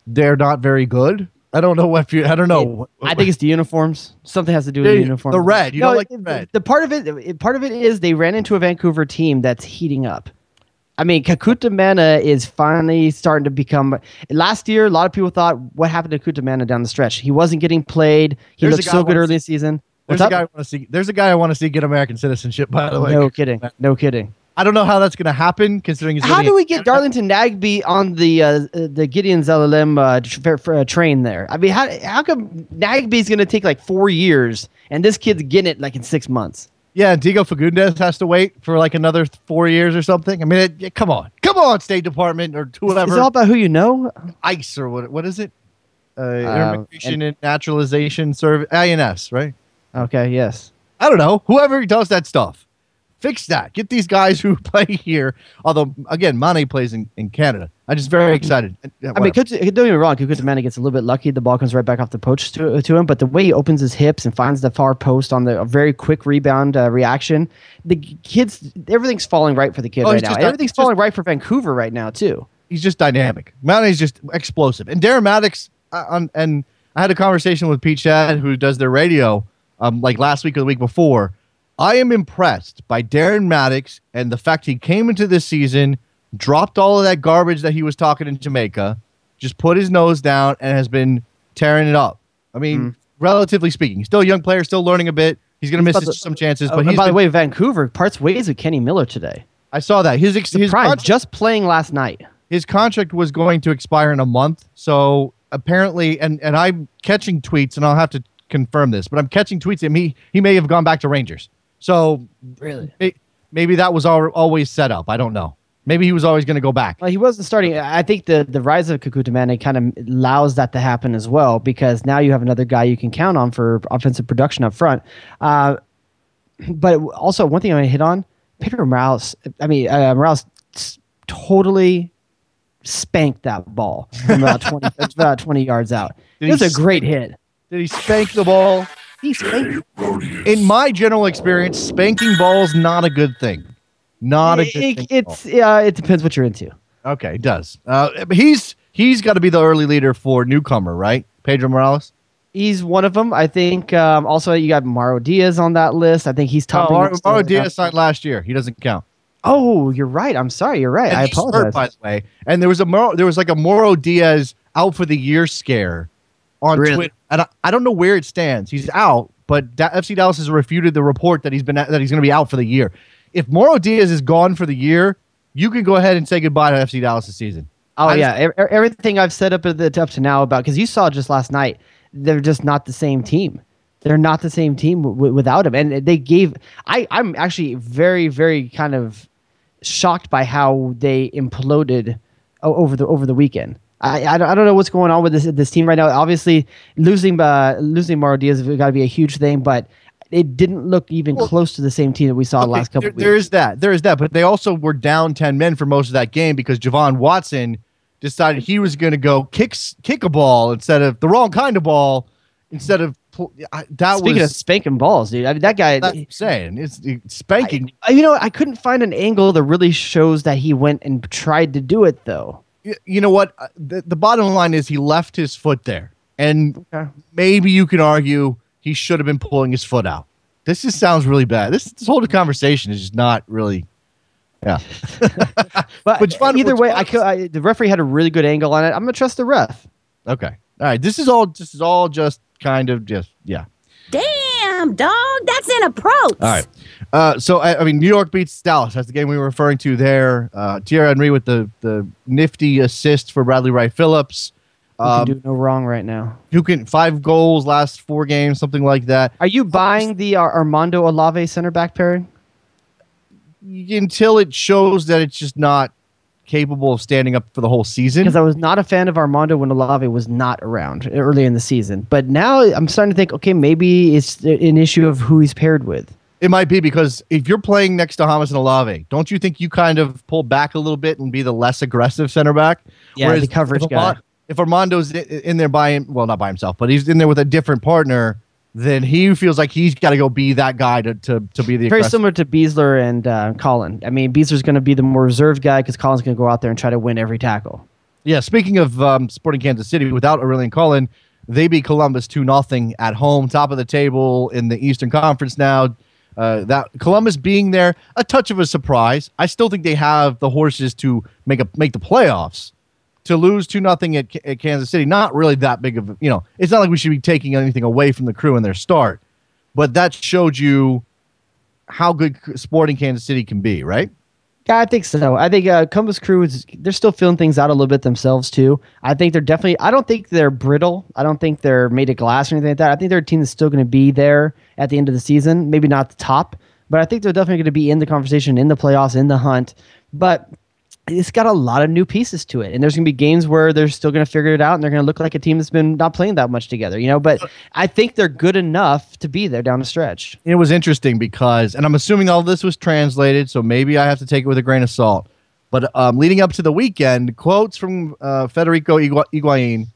They're not very good. I don't know I don't know. I think it's the uniforms. Something has to do with the uniforms. The red. You don't like the red. The part of it is they ran into a Vancouver team that's heating up. I mean, Kakuta Mana is finally starting to become. Last year, a lot of people thought, what happened to Kakuta Mana down the stretch? He wasn't getting played. He looked so good early in the season. There's a guy I want to see. There's a guy I want to see get American citizenship. By the way, no kidding, no kidding. I don't know how that's going to happen, considering he's. How do we get Darlington Nagbe on the Gideon LLM train there? I mean, how come Nagbe's going to take like 4 years and this kid's getting it like in 6 months? Yeah, Diego Fagundes has to wait for like another 4 years or something. I mean, come on, State Department or whatever. It's all about who you know. ICE or what is it? Immigration and Naturalization Service, INS, right? Okay, yes. I don't know. Whoever does that stuff. Fix that. Get these guys who play here. Although, again, Mane plays in Canada. I'm just very excited. I mean, don't get me wrong. Kakuta Mane gets a little bit lucky. The ball comes right back off the poach to him. But the way he opens his hips and finds the far post on a very quick rebound reaction, the kids, everything's falling right for the kid right now. Everything's falling right for Vancouver right now, too. He's just dynamic. Mane's just explosive. And Darren Maddox, and I had a conversation with Pete Shad, who does their radio, like last week or the week before. I am impressed by Darren Maddox and the fact he came into this season, dropped all of that garbage that he was talking in Jamaica, just put his nose down and has been tearing it up. I mean, relatively speaking, he's still a young player, still learning a bit. He's going to miss some chances. But by the way, Vancouver parts ways with Kenny Miller today. I saw that. His contract, just playing last night. His contract was going to expire in a month. So apparently, and I'm catching tweets, and I'll have to confirm this, but I'm catching tweets that he may have gone back to Rangers. So really, maybe that was always set up. I don't know. Maybe he was always going to go back. Well, he wasn't starting. I think the rise of Kakuta Mane kind of allows that to happen as well, because now you have another guy you can count on for offensive production up front. But also, one thing I want to hit on, Pedro Morales. I mean, Morales totally spanked that ball from about 20 yards out. It was a great hit. Did he spank the ball? In my general experience, spanking balls not a good thing. Not a good thing. It depends what you're into. Okay, it does. He's got to be the early leader for newcomer, right? Pedro Morales. He's one of them. I think. Also, you got Mauro Diaz on that list. I think he's top. Mauro Diaz signed last year. He doesn't count. Oh, you're right. I'm sorry. You're right. And I apologize. Hurt, by the way, and there was like a Mauro Diaz out for the year scare on Twitter. And I don't know where it stands. He's out, but FC Dallas has refuted the report that he's going to be out for the year. If Mauro Diaz is gone for the year, you can go ahead and say goodbye to FC Dallas this season. Oh, everything I've said up to now about, because you saw just last night, they're just not the same team. They're not the same team without him. And they gave – I'm actually very, very kind of shocked by how they imploded over the weekend. I don't know what's going on with this team right now. Obviously, losing Mauro Diaz has got to be a huge thing, but it didn't look even close to the same team that we saw the last couple of weeks. There is that, but they also were down 10 men for most of that game because Javon Watson decided he was going to go kick a ball instead of the wrong kind of ball instead of Speaking of spanking balls, dude. I mean, that guy. That's what I'm saying. It's spanking. I couldn't find an angle that really shows that he went and tried to do it, though. You know what? The bottom line is he left his foot there. And maybe you can argue he should have been pulling his foot out. This just sounds really bad. This whole conversation is just not really. Yeah. but either way, the referee had a really good angle on it. I'm going to trust the ref. Okay. All right. This is all just kind of just, yeah. Damn, dog. That's an approach. All right. So, I mean, New York beats Dallas. That's the game we were referring to there. Thierry Henry with the nifty assist for Bradley Wright Phillips. Who can do no wrong right now. 5 goals last 4 games, something like that. Are you buying the Armando Olave center back pairing? Until it shows that it's just not capable of standing up for the whole season. Because I was not a fan of Armando when Olave was not around early in the season. But now I'm starting to think, okay, maybe it's an issue of who he's paired with. It might be, because if you're playing next to James and Olave, don't you think you kind of pull back a little bit and be the less aggressive center back? Yeah, the coverage guy. If Armando's in there not by himself, but he's in there with a different partner, then he feels like he's got to go be that guy to be the very aggressive. Similar to Beasler and Colin. I mean, Beasler's going to be the more reserved guy because Colin's going to go out there and try to win every tackle. Yeah, speaking of Sporting Kansas City, without Aurelian Colin, they beat Columbus 2-0 at home, top of the table in the Eastern Conference now. That Columbus being there, a touch of a surprise. I still think they have the horses to make the playoffs. To lose 2-0 at Kansas City, not really that big of it's not like we should be taking anything away from the Crew in their start, but that showed you how good Sporting Kansas City can be, right? Yeah, I think so. I think Columbus Crew they're still feeling things out a little bit themselves too. I think they're definitely. I don't think they're brittle. I don't think they're made of glass or anything like that. I think they're a team that's still going to be there at the end of the season. Maybe not the top, but I think they're definitely going to be in the conversation, in the playoffs, in the hunt. But it's got a lot of new pieces to it, and there's going to be games where they're still going to figure it out, and they're going to look like a team that's been not playing that much together, But I think they're good enough to be there down the stretch. It was interesting because, and I'm assuming all this was translated, so maybe I have to take it with a grain of salt. But leading up to the weekend, quotes from Federico Higuain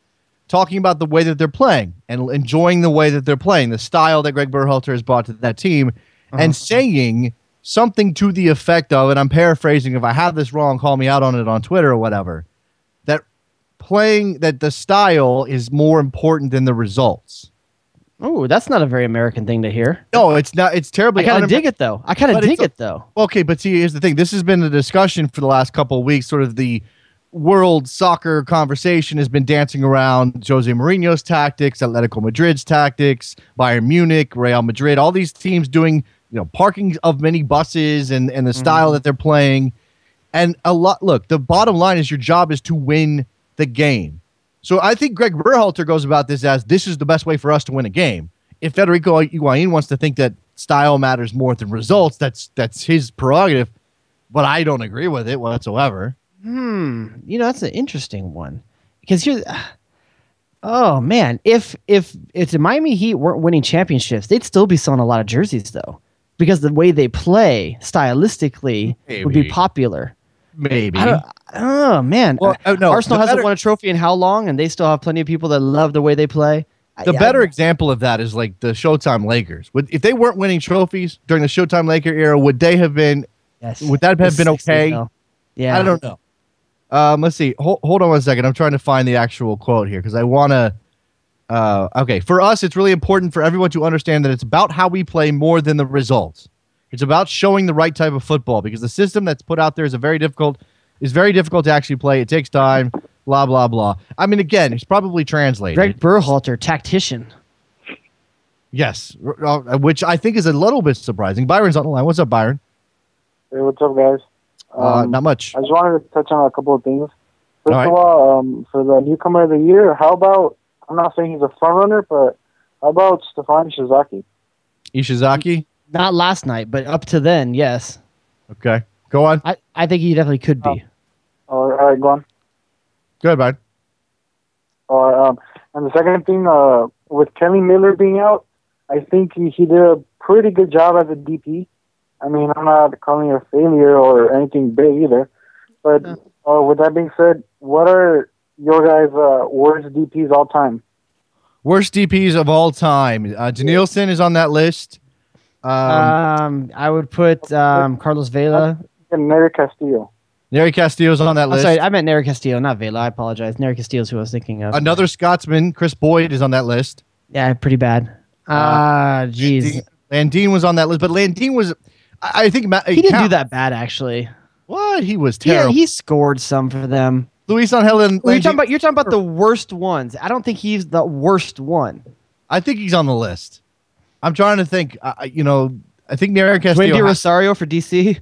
talking about the way that they're playing and enjoying the way that they're playing, the style that Greg Berhalter has brought to that team, and saying something to the effect of, and I'm paraphrasing, if I have this wrong, call me out on it on Twitter or whatever, that the style is more important than the results. Oh, that's not a very American thing to hear. No, it's not. It's terribly. I kind of dig it, though. Okay, but see, here's the thing. This has been a discussion for the last couple of weeks. Sort of the world soccer conversation has been dancing around Jose Mourinho's tactics, Atletico Madrid's tactics, Bayern Munich, Real Madrid, all these teams doing parking of many buses and the style that they're playing. And look, the bottom line is your job is to win the game. So I think Greg Berhalter goes about this as this is the best way for us to win a game. If Federico Higuain wants to think that style matters more than results, that's his prerogative, but I don't agree with it whatsoever. That's an interesting one. Because oh man, if the Miami Heat weren't winning championships, they'd still be selling a lot of jerseys though. Because the way they play stylistically would be popular. Maybe. Oh, man. Well, no, Arsenal hasn't won a trophy in how long? And they still have plenty of people that love the way they play. The better example of that is like the Showtime Lakers. If they weren't winning trophies during the Showtime Laker era, would they have been? Yes. Would that have been okay? Yeah. I don't know. Let's see. Hold on 1 second. I'm trying to find the actual quote here because I want to. Okay, for us, it's really important for everyone to understand that it's about how we play more than the results. It's about showing the right type of football because the system that's put out there is very difficult to actually play. It takes time, blah, blah, blah. I mean, again, it's probably translated. Greg Berhalter, tactician. Yes, which I think is a little bit surprising. Byron's on the line. What's up, Byron? Hey, what's up, guys? Not much. I just wanted to touch on a couple of things. First All right. of all, for the newcomer of the year, how about, I'm not saying he's a front runner, but how about Stefan Ishizaki? Ishizaki? Not last night, but up to then, yes. Okay. Go on. I think he definitely could be. All right, go on. Go ahead, Byron. And the second thing, with Kenny Miller being out, I think he did a pretty good job as a DP. I mean, I'm not calling it a failure or anything big either. But with that being said, what are your guys' worst DPs all time? Worst DPs of all time. Danielson is on that list. I would put Carlos Vela. And Nery Castillo. Nery Castillo's on that list. Sorry, I meant Nery Castillo, not Vela. I apologize. Nery Castillo is who I was thinking of. Another Scotsman, Chris Boyd, is on that list. Yeah, pretty bad. Jeez. Landine was on that list, but Landine was, I think... He didn't do that bad, actually. What? He was terrible. Yeah, he scored some for them. Luis Angel and you're talking about the worst ones. I don't think he's the worst one. I think he's on the list. I'm trying to think. I think Nery Castillo. Wendy Rosario for DC.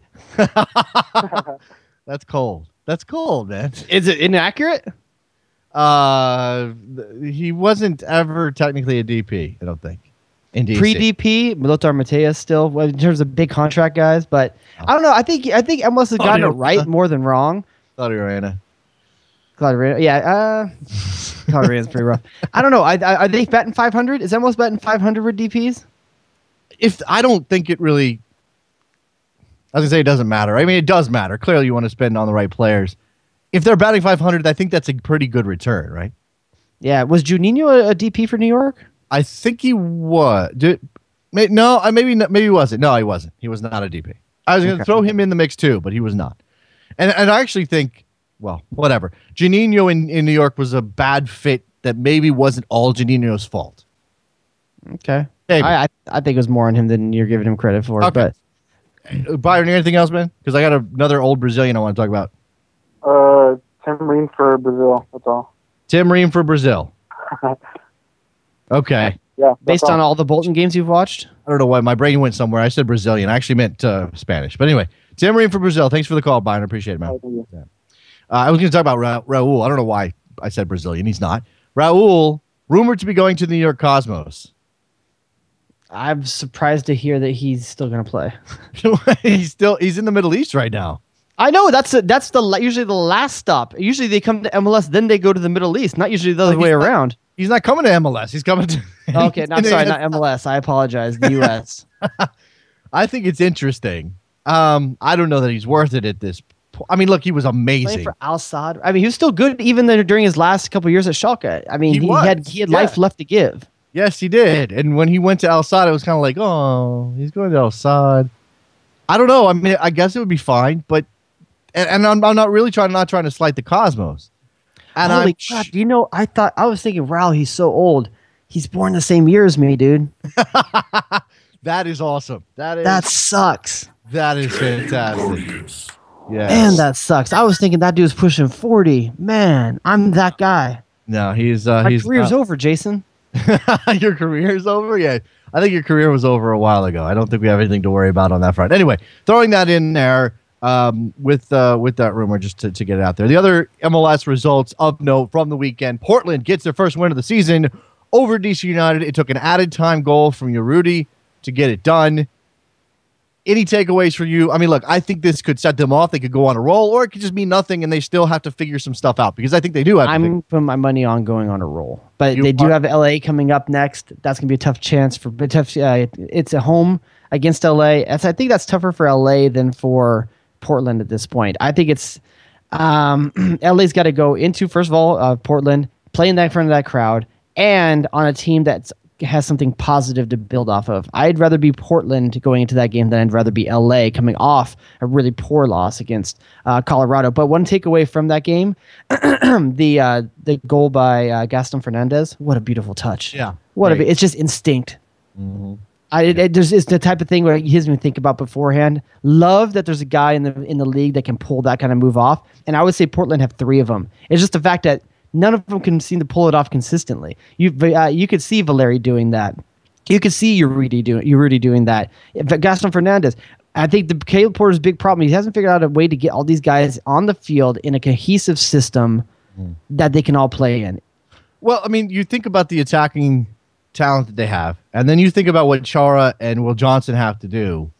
That's cold. That's cold, man. Is it inaccurate? He wasn't ever technically a DP. I don't think. In DC. Pre-DP, Milotar Mateus still in terms of big contract guys, but I don't know. I think MLS has gotten it right more than wrong. Claudio Reyna. Yeah. Claudio Reyna's pretty rough. I don't know. Are they betting 500? Is MLS betting 500 with DPs? I don't think it really. I was gonna say it doesn't matter. I mean, it does matter. Clearly, you want to spend on the right players. If they're batting 500, I think that's a pretty good return, right? Yeah. Was Juninho a DP for New York? I think he was. Maybe he wasn't. No, he wasn't. He was not a DP. I was going to throw him in the mix too, but he was not. And I actually think, well, whatever. Juninho in New York was a bad fit that maybe wasn't all Juninho's fault. Okay. Maybe. I think it was more on him than you're giving him credit for. Okay. But Byron, anything else, man? Because I got another old Brazilian I want to talk about. Tim Ream for Brazil. That's all. Tim Ream for Brazil. Okay. Yeah. based on all the Bolton games you've watched, I don't know why my brain went somewhere. I said Brazilian. I actually meant Spanish. But anyway, Tim Ream for Brazil. Thanks for the call, Byron. I appreciate it, man. Yeah. I was going to talk about Raul. I don't know why I said Brazilian. He's not. Raul, rumored to be going to the New York Cosmos. I'm surprised to hear that he's still going to play. He's in the Middle East right now. I know that's usually the last stop. Usually they come to MLS, then they go to the Middle East. Not usually the other way around. He's not coming to MLS. He's coming to. Okay, not MLS. I apologize. The U.S. I think it's interesting. I don't know that he's worth it at this point. I mean, look, he was amazing Playing for Al Sadd. I mean, he was still good even during his last couple of years at Schalke. I mean, he had life left to give. Yes, he did. And when he went to Al Sadd, it was kind of like, oh, he's going to Al Sadd. I don't know. I mean, I guess it would be fine, but and I'm not really trying to slight the Cosmos. And Holy crap! I was thinking, wow, he's so old. He's born the same year as me, dude. That is awesome. That sucks. That is fantastic. Yeah. Man, that sucks. I was thinking that dude's pushing 40. Man, I'm that guy. No, he's My career's over, Jason. Your career's over? Yeah. I think your career was over a while ago. I don't think we have anything to worry about on that front. Anyway, throwing that in there with that rumor just to get it out there. The other MLS results of note from the weekend: Portland gets their first win of the season over DC United. It took an added time goal from Urruti to get it done. Any takeaways for you? I mean, look, I think this could set them off. They could go on a roll, or it could just mean nothing, and they still have to figure some stuff out, because I think they do have to. I'm putting my money on going on a roll. But they do have LA coming up next. That's going to be a tough chance for it's a home against LA. I think that's tougher for LA than for Portland at this point. I think it's LA's got to go into, first of all, Portland, play in that front of that crowd, and on a team that has something positive to build off of. I'd rather be Portland going into that game than I'd rather be LA coming off a really poor loss against Colorado. But one takeaway from that game, the goal by Gaston Fernandez. What a beautiful touch! Yeah, it's just instinct. Mm-hmm. It's the type of thing where he doesn't even think about beforehand. Love that there's a guy in the league that can pull that kind of move off. And I would say Portland have 3 of them. It's just the fact that none of them can seem to pull it off consistently. You could see Valeri doing that. You could see Urruti doing that. Gaston Fernandez. I think Caleb Porter's big problem, he hasn't figured out a way to get all these guys on the field in a cohesive system that they can all play in. Well, I mean, you think about the attacking talent that they have, and then you think about what Chara and Will Johnson have to do,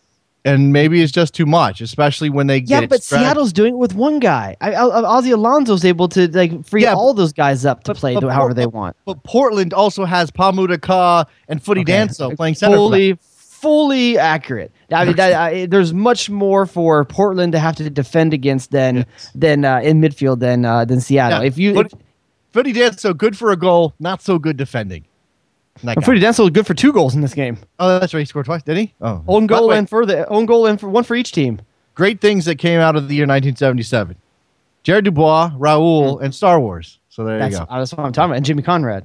and maybe it's just too much, especially when they get but Seattle's doing it with one guy. Ozzy Alonso's able to free all those guys up to play however they want. But Portland also has Pamuda Ka and Footy Danso playing center. Fully accurate. I mean, there's much more for Portland to have to defend against than in midfield than Seattle. Yeah. Footy Danso good for a goal, not so good defending. Footy Danso was good for 2 goals in this game. Oh, that's right. He scored twice, did he? Oh, own goal and for one for each team. Great things that came out of the year 1977: Jared DuBois, Raul, and Star Wars. So there you go. That's what I'm talking about. And Jimmy Conrad.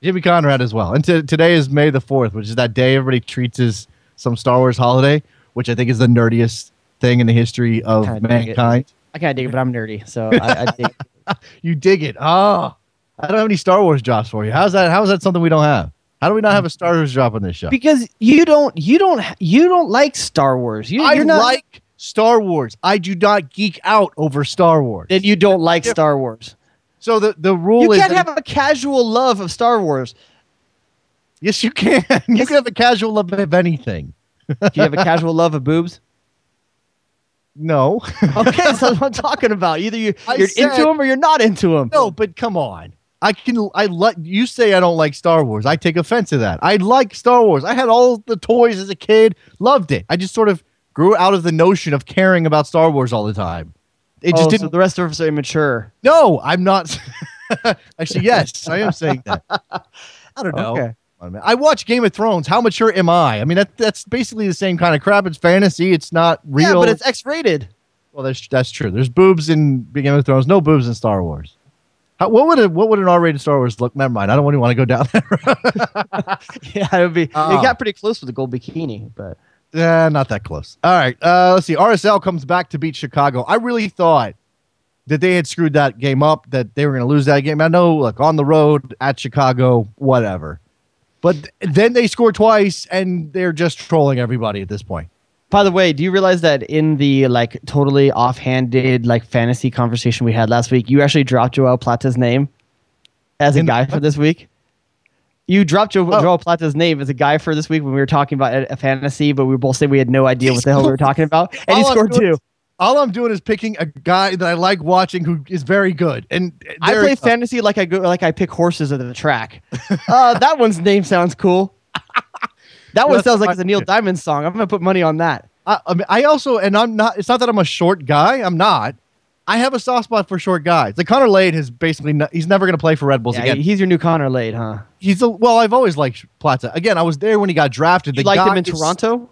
Jimmy Conrad as well. And today is May the 4th, which is that day everybody treats as some Star Wars holiday, which I think is the nerdiest thing in the history of mankind. I kind of dig it, but I'm nerdy, so I dig it. You dig it. Oh, I don't have any Star Wars drops for you. How is that something we don't have? How do we not have a Star Wars drop on this show? Because you don't like Star Wars. I like Star Wars. I do not geek out over Star Wars. Then you don't like Star Wars. So the rule is you can't have a casual love of Star Wars. Yes, you can. You can have a casual love of anything. Do you have a casual love of boobs? No. Okay, that's what I'm talking about. Either you're into them or you're not into them. No, but come on. You say I don't like Star Wars. I take offense to that. I like Star Wars. I had all the toys as a kid. Loved it. I just sort of grew out of the notion of caring about Star Wars all the time. It just didn't. So the rest of us are immature. No, I'm not. Actually, yes, I am saying that. I don't know. Okay. I watch Game of Thrones. How mature am I? I mean, that's basically the same kind of crap. It's fantasy. It's not real. Yeah, but it's X-rated. Well, that's true. There's boobs in Game of Thrones. No boobs in Star Wars. What would an R-rated Star Wars look? Never mind. I don't really want to go down there. Yeah, it would be. It got pretty close with the gold bikini, but not that close. All right. Let's see. RSL comes back to beat Chicago. I really thought that they had screwed that game up, that they were going to lose that game. I know, look, on the road at Chicago, whatever. But then they score twice, and they're just trolling everybody at this point. By the way, do you realize that in the totally offhanded fantasy conversation we had last week, you actually dropped Joel Plata's name as a guy for this week? You dropped Joel Plata's name as a guy for this week when we were talking about a fantasy, but we were both saying we had no idea what the hell we were talking about, and he scored 2. All I'm doing is picking a guy that I like watching who is very good. And I play fantasy like I pick horses at the track. That one's name sounds cool. That one sounds like it's a Neil Diamond song. I'm going to put money on that. I also, and I'm not, it's not that I'm a short guy. I'm not. I have a soft spot for short guys. Like Connor Lade has basically, he's never going to play for Red Bulls again. He's your new Connor Lade, huh? Well, I've always liked Plata. Again, I was there when he got drafted. You liked him in Toronto?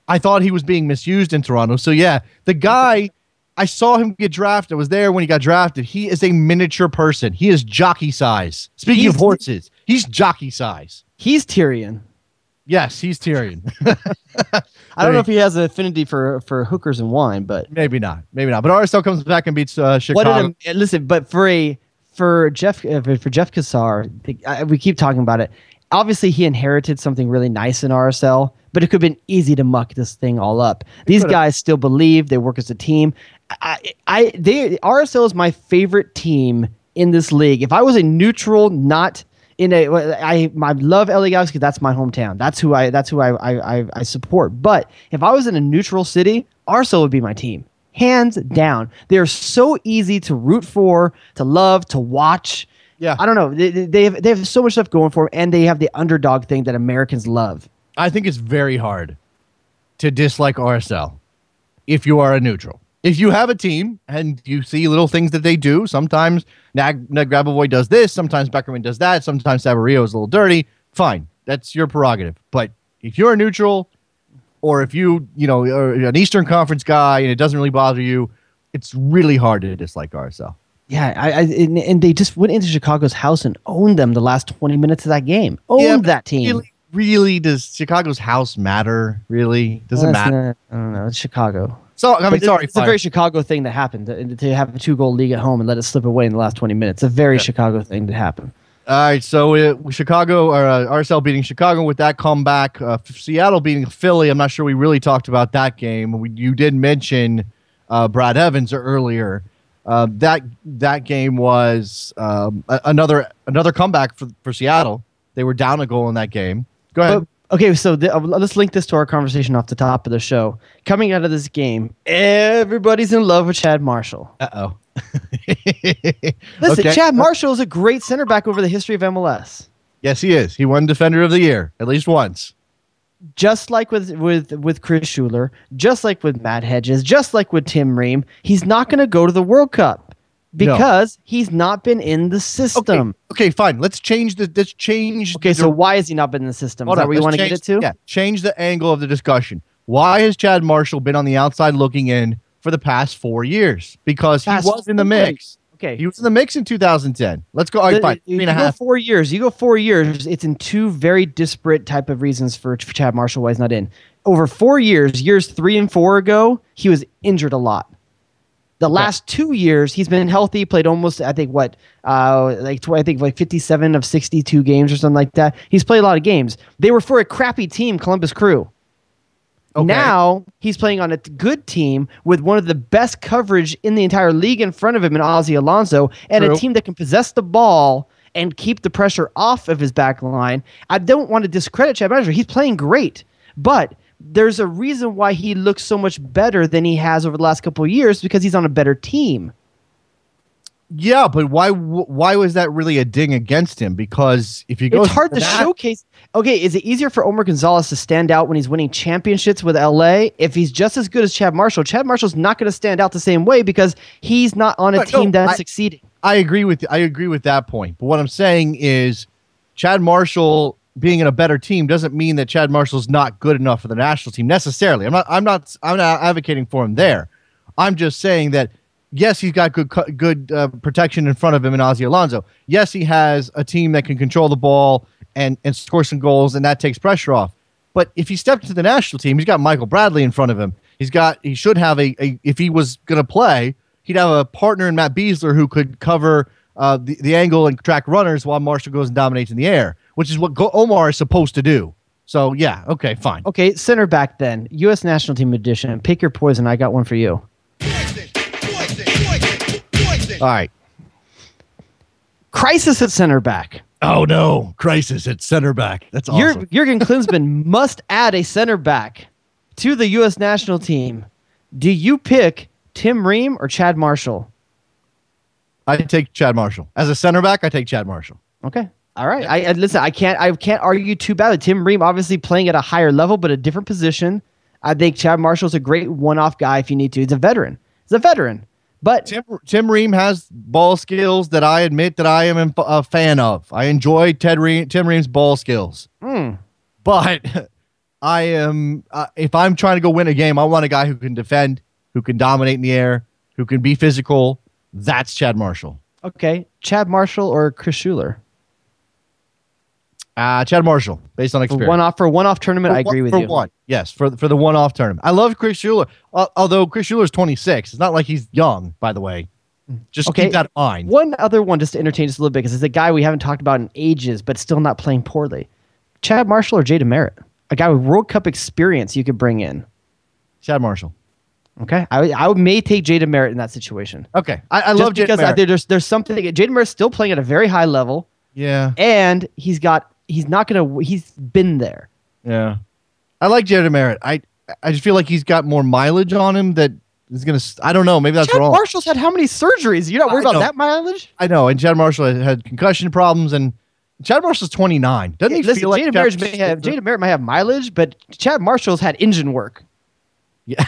I thought he was being misused in Toronto. So yeah, the guy, I saw him get drafted. I was there when he got drafted. He is a miniature person. He is jockey size. Speaking of horses, he's jockey size. He's Tyrion. Yes, he's Tyrion. I don't know if he has an affinity for hookers and wine, but maybe not. But RSL comes back and beats Chicago. Listen, but for Jeff Kassar, we keep talking about it. Obviously, he inherited something really nice in RSL, but it could have been easy to muck this thing all up. These guys still believe they work as a team. RSL is my favorite team in this league. If I was a neutral, not in I love LA Galaxy. That's my hometown. That's who I support. But if I was in a neutral city, RSL would be my team, hands down. They're so easy to root for, to love, to watch. Yeah, I don't know. They have so much stuff going for them, and they have the underdog thing that Americans love. I think it's very hard to dislike RSL if you are a neutral. If you have a team and you see little things that they do, sometimes Nag Grabavoy does this, sometimes Beckerman does that, sometimes Saverio is a little dirty, fine. That's your prerogative. But if you're a neutral, or if you are an Eastern Conference guy and it doesn't really bother you, it's really hard to dislike RSL. Yeah, and they just went into Chicago's house and owned them the last 20 minutes of that game. That team. Really, does Chicago's house matter? Really? Does it matter? I don't know. It's Chicago. So, I mean, sorry. It's a very Chicago thing that happened to have a 2-goal league at home and let it slip away in the last 20 minutes. It's a very Chicago thing to happen. All right, so Chicago, or RSL beating Chicago with that comeback. Seattle beating Philly. I'm not sure we really talked about that game. You did mention Brad Evans earlier. That game was another comeback for Seattle. They were down a goal in that game. Go ahead. Okay, so let's link this to our conversation off the top of the show. Coming out of this game, everybody's in love with Chad Marshall. Uh-oh. Listen, okay. Chad Marshall is a great center back over the history of MLS. Yes, he is. He won Defender of the Year at least once. Just like with Chris Schuler, just like with Matt Hedges, just like with Tim Ream, he's not going to go to the World Cup because he's not been in the system. Okay, fine. Let's change. Okay, so why has he not been in the system? Is that where you want to get it to? Yeah, change the angle of the discussion. Why has Chad Marshall been on the outside looking in for the past 4 years? Because he was in the mix. Okay. He was in the mix in 2010. Let's go. All right, fine. 3.5. Go 4 years. You go 4 years. It's in two very disparate type of reasons for Chad Marshall why he's not in. Over 4 years, years 3 and 4 ago, he was injured a lot. The last 2 years, he's been healthy, played almost, I think, 57 of 62 games or something like that. He's played a lot of games. They were for a crappy team, Columbus Crew. Okay. Now he's playing on a good team with one of the best coverage in the entire league in front of him in Ozzie Alonso, and a team that can possess the ball and keep the pressure off of his back line. I don't want to discredit Chad Marshall. He's playing great, but there's a reason why he looks so much better than he has over the last couple of years because he's on a better team. Yeah, but why was that really a ding against him? Because if you go, it's hard to showcase. Okay, is it easier for Omar Gonzalez to stand out when he's winning championships with LA? If he's just as good as Chad Marshall's not going to stand out the same way because he's not on a team that's succeeding. I agree with that point. But what I'm saying is, Chad Marshall being in a better team doesn't mean that Chad Marshall's not good enough for the national team necessarily. I'm not advocating for him there. I'm just saying that yes, he's got good protection in front of him in Ozzie Alonso. Yes, he has a team that can control the ball and score some goals, and that takes pressure off. But if he stepped to the national team, he's got Michael Bradley in front of him. He should have if he was going to play, he'd have a partner in Matt Beasler who could cover the angle and track runners while Marshall goes and dominates in the air, which is what Omar is supposed to do. So, yeah, okay, fine. Okay, center back then. U.S. national team edition. Pick your poison. I got one for you. All right. Crisis at center back. Oh, no. Crisis at center back. That's awesome. Jurgen Klinsmann must add a center back to the U.S. national team. Do you pick Tim Ream or Chad Marshall? I take Chad Marshall. As a center back, I take Chad Marshall. Okay. All right. Listen, I can't argue too badly. Tim Ream obviously playing at a higher level, but a different position. I think Chad Marshall's a great one-off guy if you need to. He's a veteran. But Tim Ream has ball skills that I admit that I am a fan of. I enjoy Tim Ream's ball skills. But I am if I'm trying to go win a game, I want a guy who can defend, who can dominate in the air, who can be physical. That's Chad Marshall. Okay, Chad Marshall or Chris Schuler? Chad Marshall, based on experience. For one-off tournament, I agree with you. Yes, for the one-off tournament. I love Chris Schuler, although Chris Schuler is 26. It's not like he's young, by the way. Just keep that in mind. One other one, just to entertain us a little bit, because it's a guy we haven't talked about in ages, but still not playing poorly. Chad Marshall or Jay DeMerit? A guy with World Cup experience you could bring in. Chad Marshall. Okay, I may take Jay DeMerit in that situation. Okay, I love Jay DeMerit. Because there's something. Jay DeMerit's still playing at a very high level. Yeah, and he's been there. Yeah, I like Jay DeMerit. I just feel like he's got more mileage on him that is gonna. I don't know. Maybe that's Chad wrong. Marshall's had how many surgeries? You're not worried about that mileage? I know. And Chad Marshall had concussion problems, and Chad Marshall's 29. Doesn't he feel like Jay DeMerit might have mileage, but Chad Marshall's had engine work. Yeah.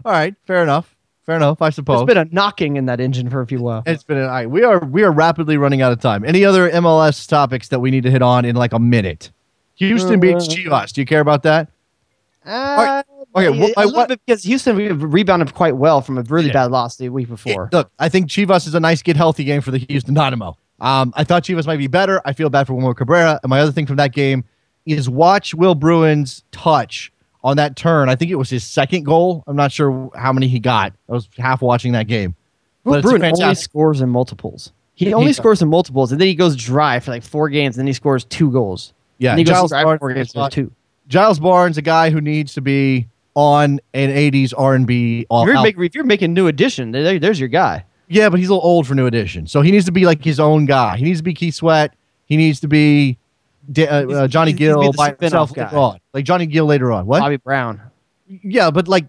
All right. Fair enough. I suppose. There's been a knocking in that engine for a few while. It's been. All right. We are rapidly running out of time. Any other MLS topics that we need to hit on in like a minute? Houston beats Chivas. Do you care about that? Okay. A little bit, because Houston rebounded quite well from a really bad loss the week before. Look, I think Chivas is a nice get healthy game for the Houston Dynamo. I thought Chivas might be better. I feel bad for Wilmer Cabrera. And my other thing from that game is watch Will Bruin's touch on that turn. I think it was his second goal. I'm not sure how many he got. I was half watching that game. Will Bruin only scores in multiples. He only scores in multiples, and then he goes dry for like 4 games, and then he scores 2 goals. Yeah, and he goes dry for 4 games, scores 2. Giles Barnes, a guy who needs to be on an 80s R&B. If you're making New Edition, there's your guy. Yeah, but he's a little old for New Edition, so he needs to be like his own guy. He needs to be Keith Sweat. He needs to be Johnny Gill by himself later on. Like Johnny Gill later on. What? Bobby Brown. Yeah, but like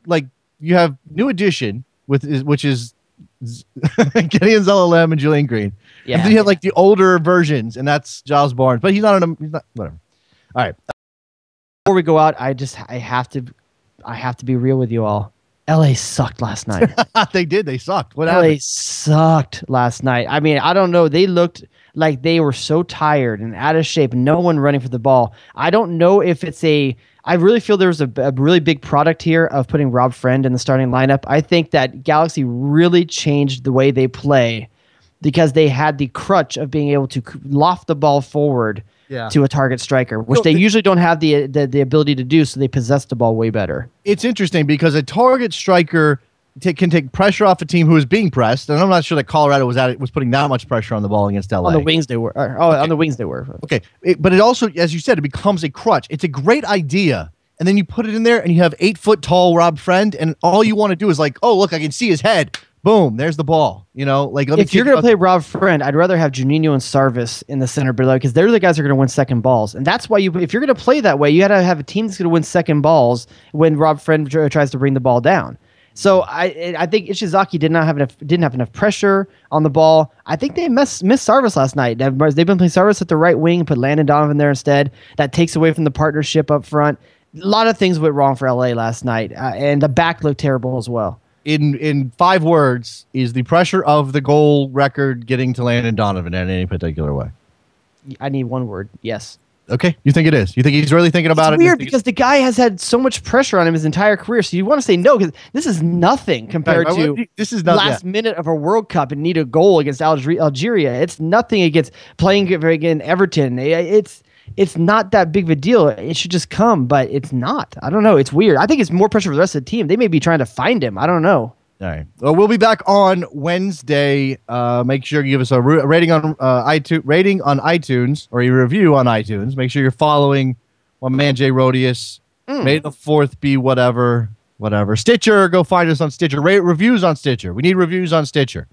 you have New Edition which is Gideon Zelalem and Julian Green. Yeah. And then you have like the older versions, and that's Giles Barnes. But he's not whatever. All right. Before we go out, I have to be real with you all. LA sucked last night. They did. They sucked. What LA happened? sucked last night. I mean, I don't know. They looked like they were so tired and out of shape. No one running for the ball. I don't know if it's I really feel there was a really big product here of putting Rob Friend in the starting lineup. I think that Galaxy really changed the way they play because they had the crutch of being able to loft the ball forward to a target striker, which they usually don't have the ability to do, so they possess the ball way better. It's interesting because a target striker can take pressure off a team who is being pressed, and I'm not sure that Colorado was putting that much pressure on the ball against LA. On the wings they were. On the wings they were. Okay, but it also, as you said, it becomes a crutch. It's a great idea, and then you put it in there, and you have 8-foot-tall Rob Friend, and all you want to do is like, oh, look, I can see his head. Boom, there's the ball. If you're going to play Rob Friend, I'd rather have Juninho and Sarvis in the center below because they're the guys who are going to win second balls. And that's why if you're going to play that way, you got to have a team that's going to win second balls when Rob Friend tries to bring the ball down. So I think Ishizaki didn't have enough pressure on the ball. I think they missed Sarvis last night. They've been playing Sarvis at the right wing, put Landon Donovan there instead. That takes away from the partnership up front. A lot of things went wrong for LA last night, and the back looked terrible as well. In 5 words, is the pressure of the goal record getting to Landon Donovan in any particular way? I need 1 word. Yes. Okay, you think it is? You think he's really thinking about it? It's weird because the guy has had so much pressure on him his entire career. So you want to say no because this is nothing compared to this is not, last minute of a World Cup and need a goal against Algeria. It's nothing against playing against Everton. It's not that big of a deal. It should just come, but it's not. I don't know. It's weird. I think it's more pressure for the rest of the team. They may be trying to find him. I don't know. All right. Well, we'll be back on Wednesday. Make sure you give us a rating on iTunes or a review on iTunes. Make sure you're following my man Jay Rodius. May the 4th be whatever. Stitcher. Go find us on Stitcher. Rate reviews on Stitcher. We need reviews on Stitcher.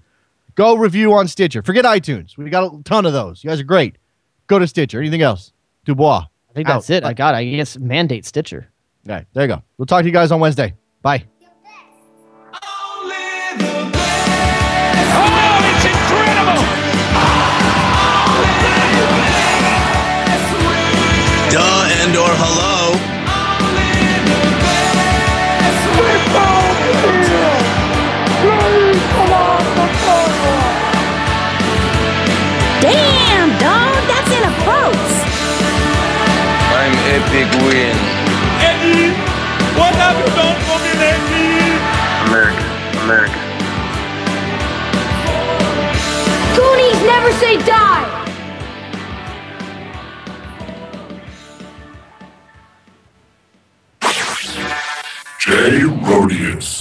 Go review on Stitcher. Forget iTunes. We got a ton of those. You guys are great. Go to Stitcher. Anything else? DuBois. I think that's it. I guess mandate Stitcher. All right. There you go. We'll talk to you guys on Wednesday. Bye. And/or hello. Damn, dog, that's inappropriate. I'm epic win. Eddie, what have you done for me lately? America. Goonies never say die. Jay Rodius.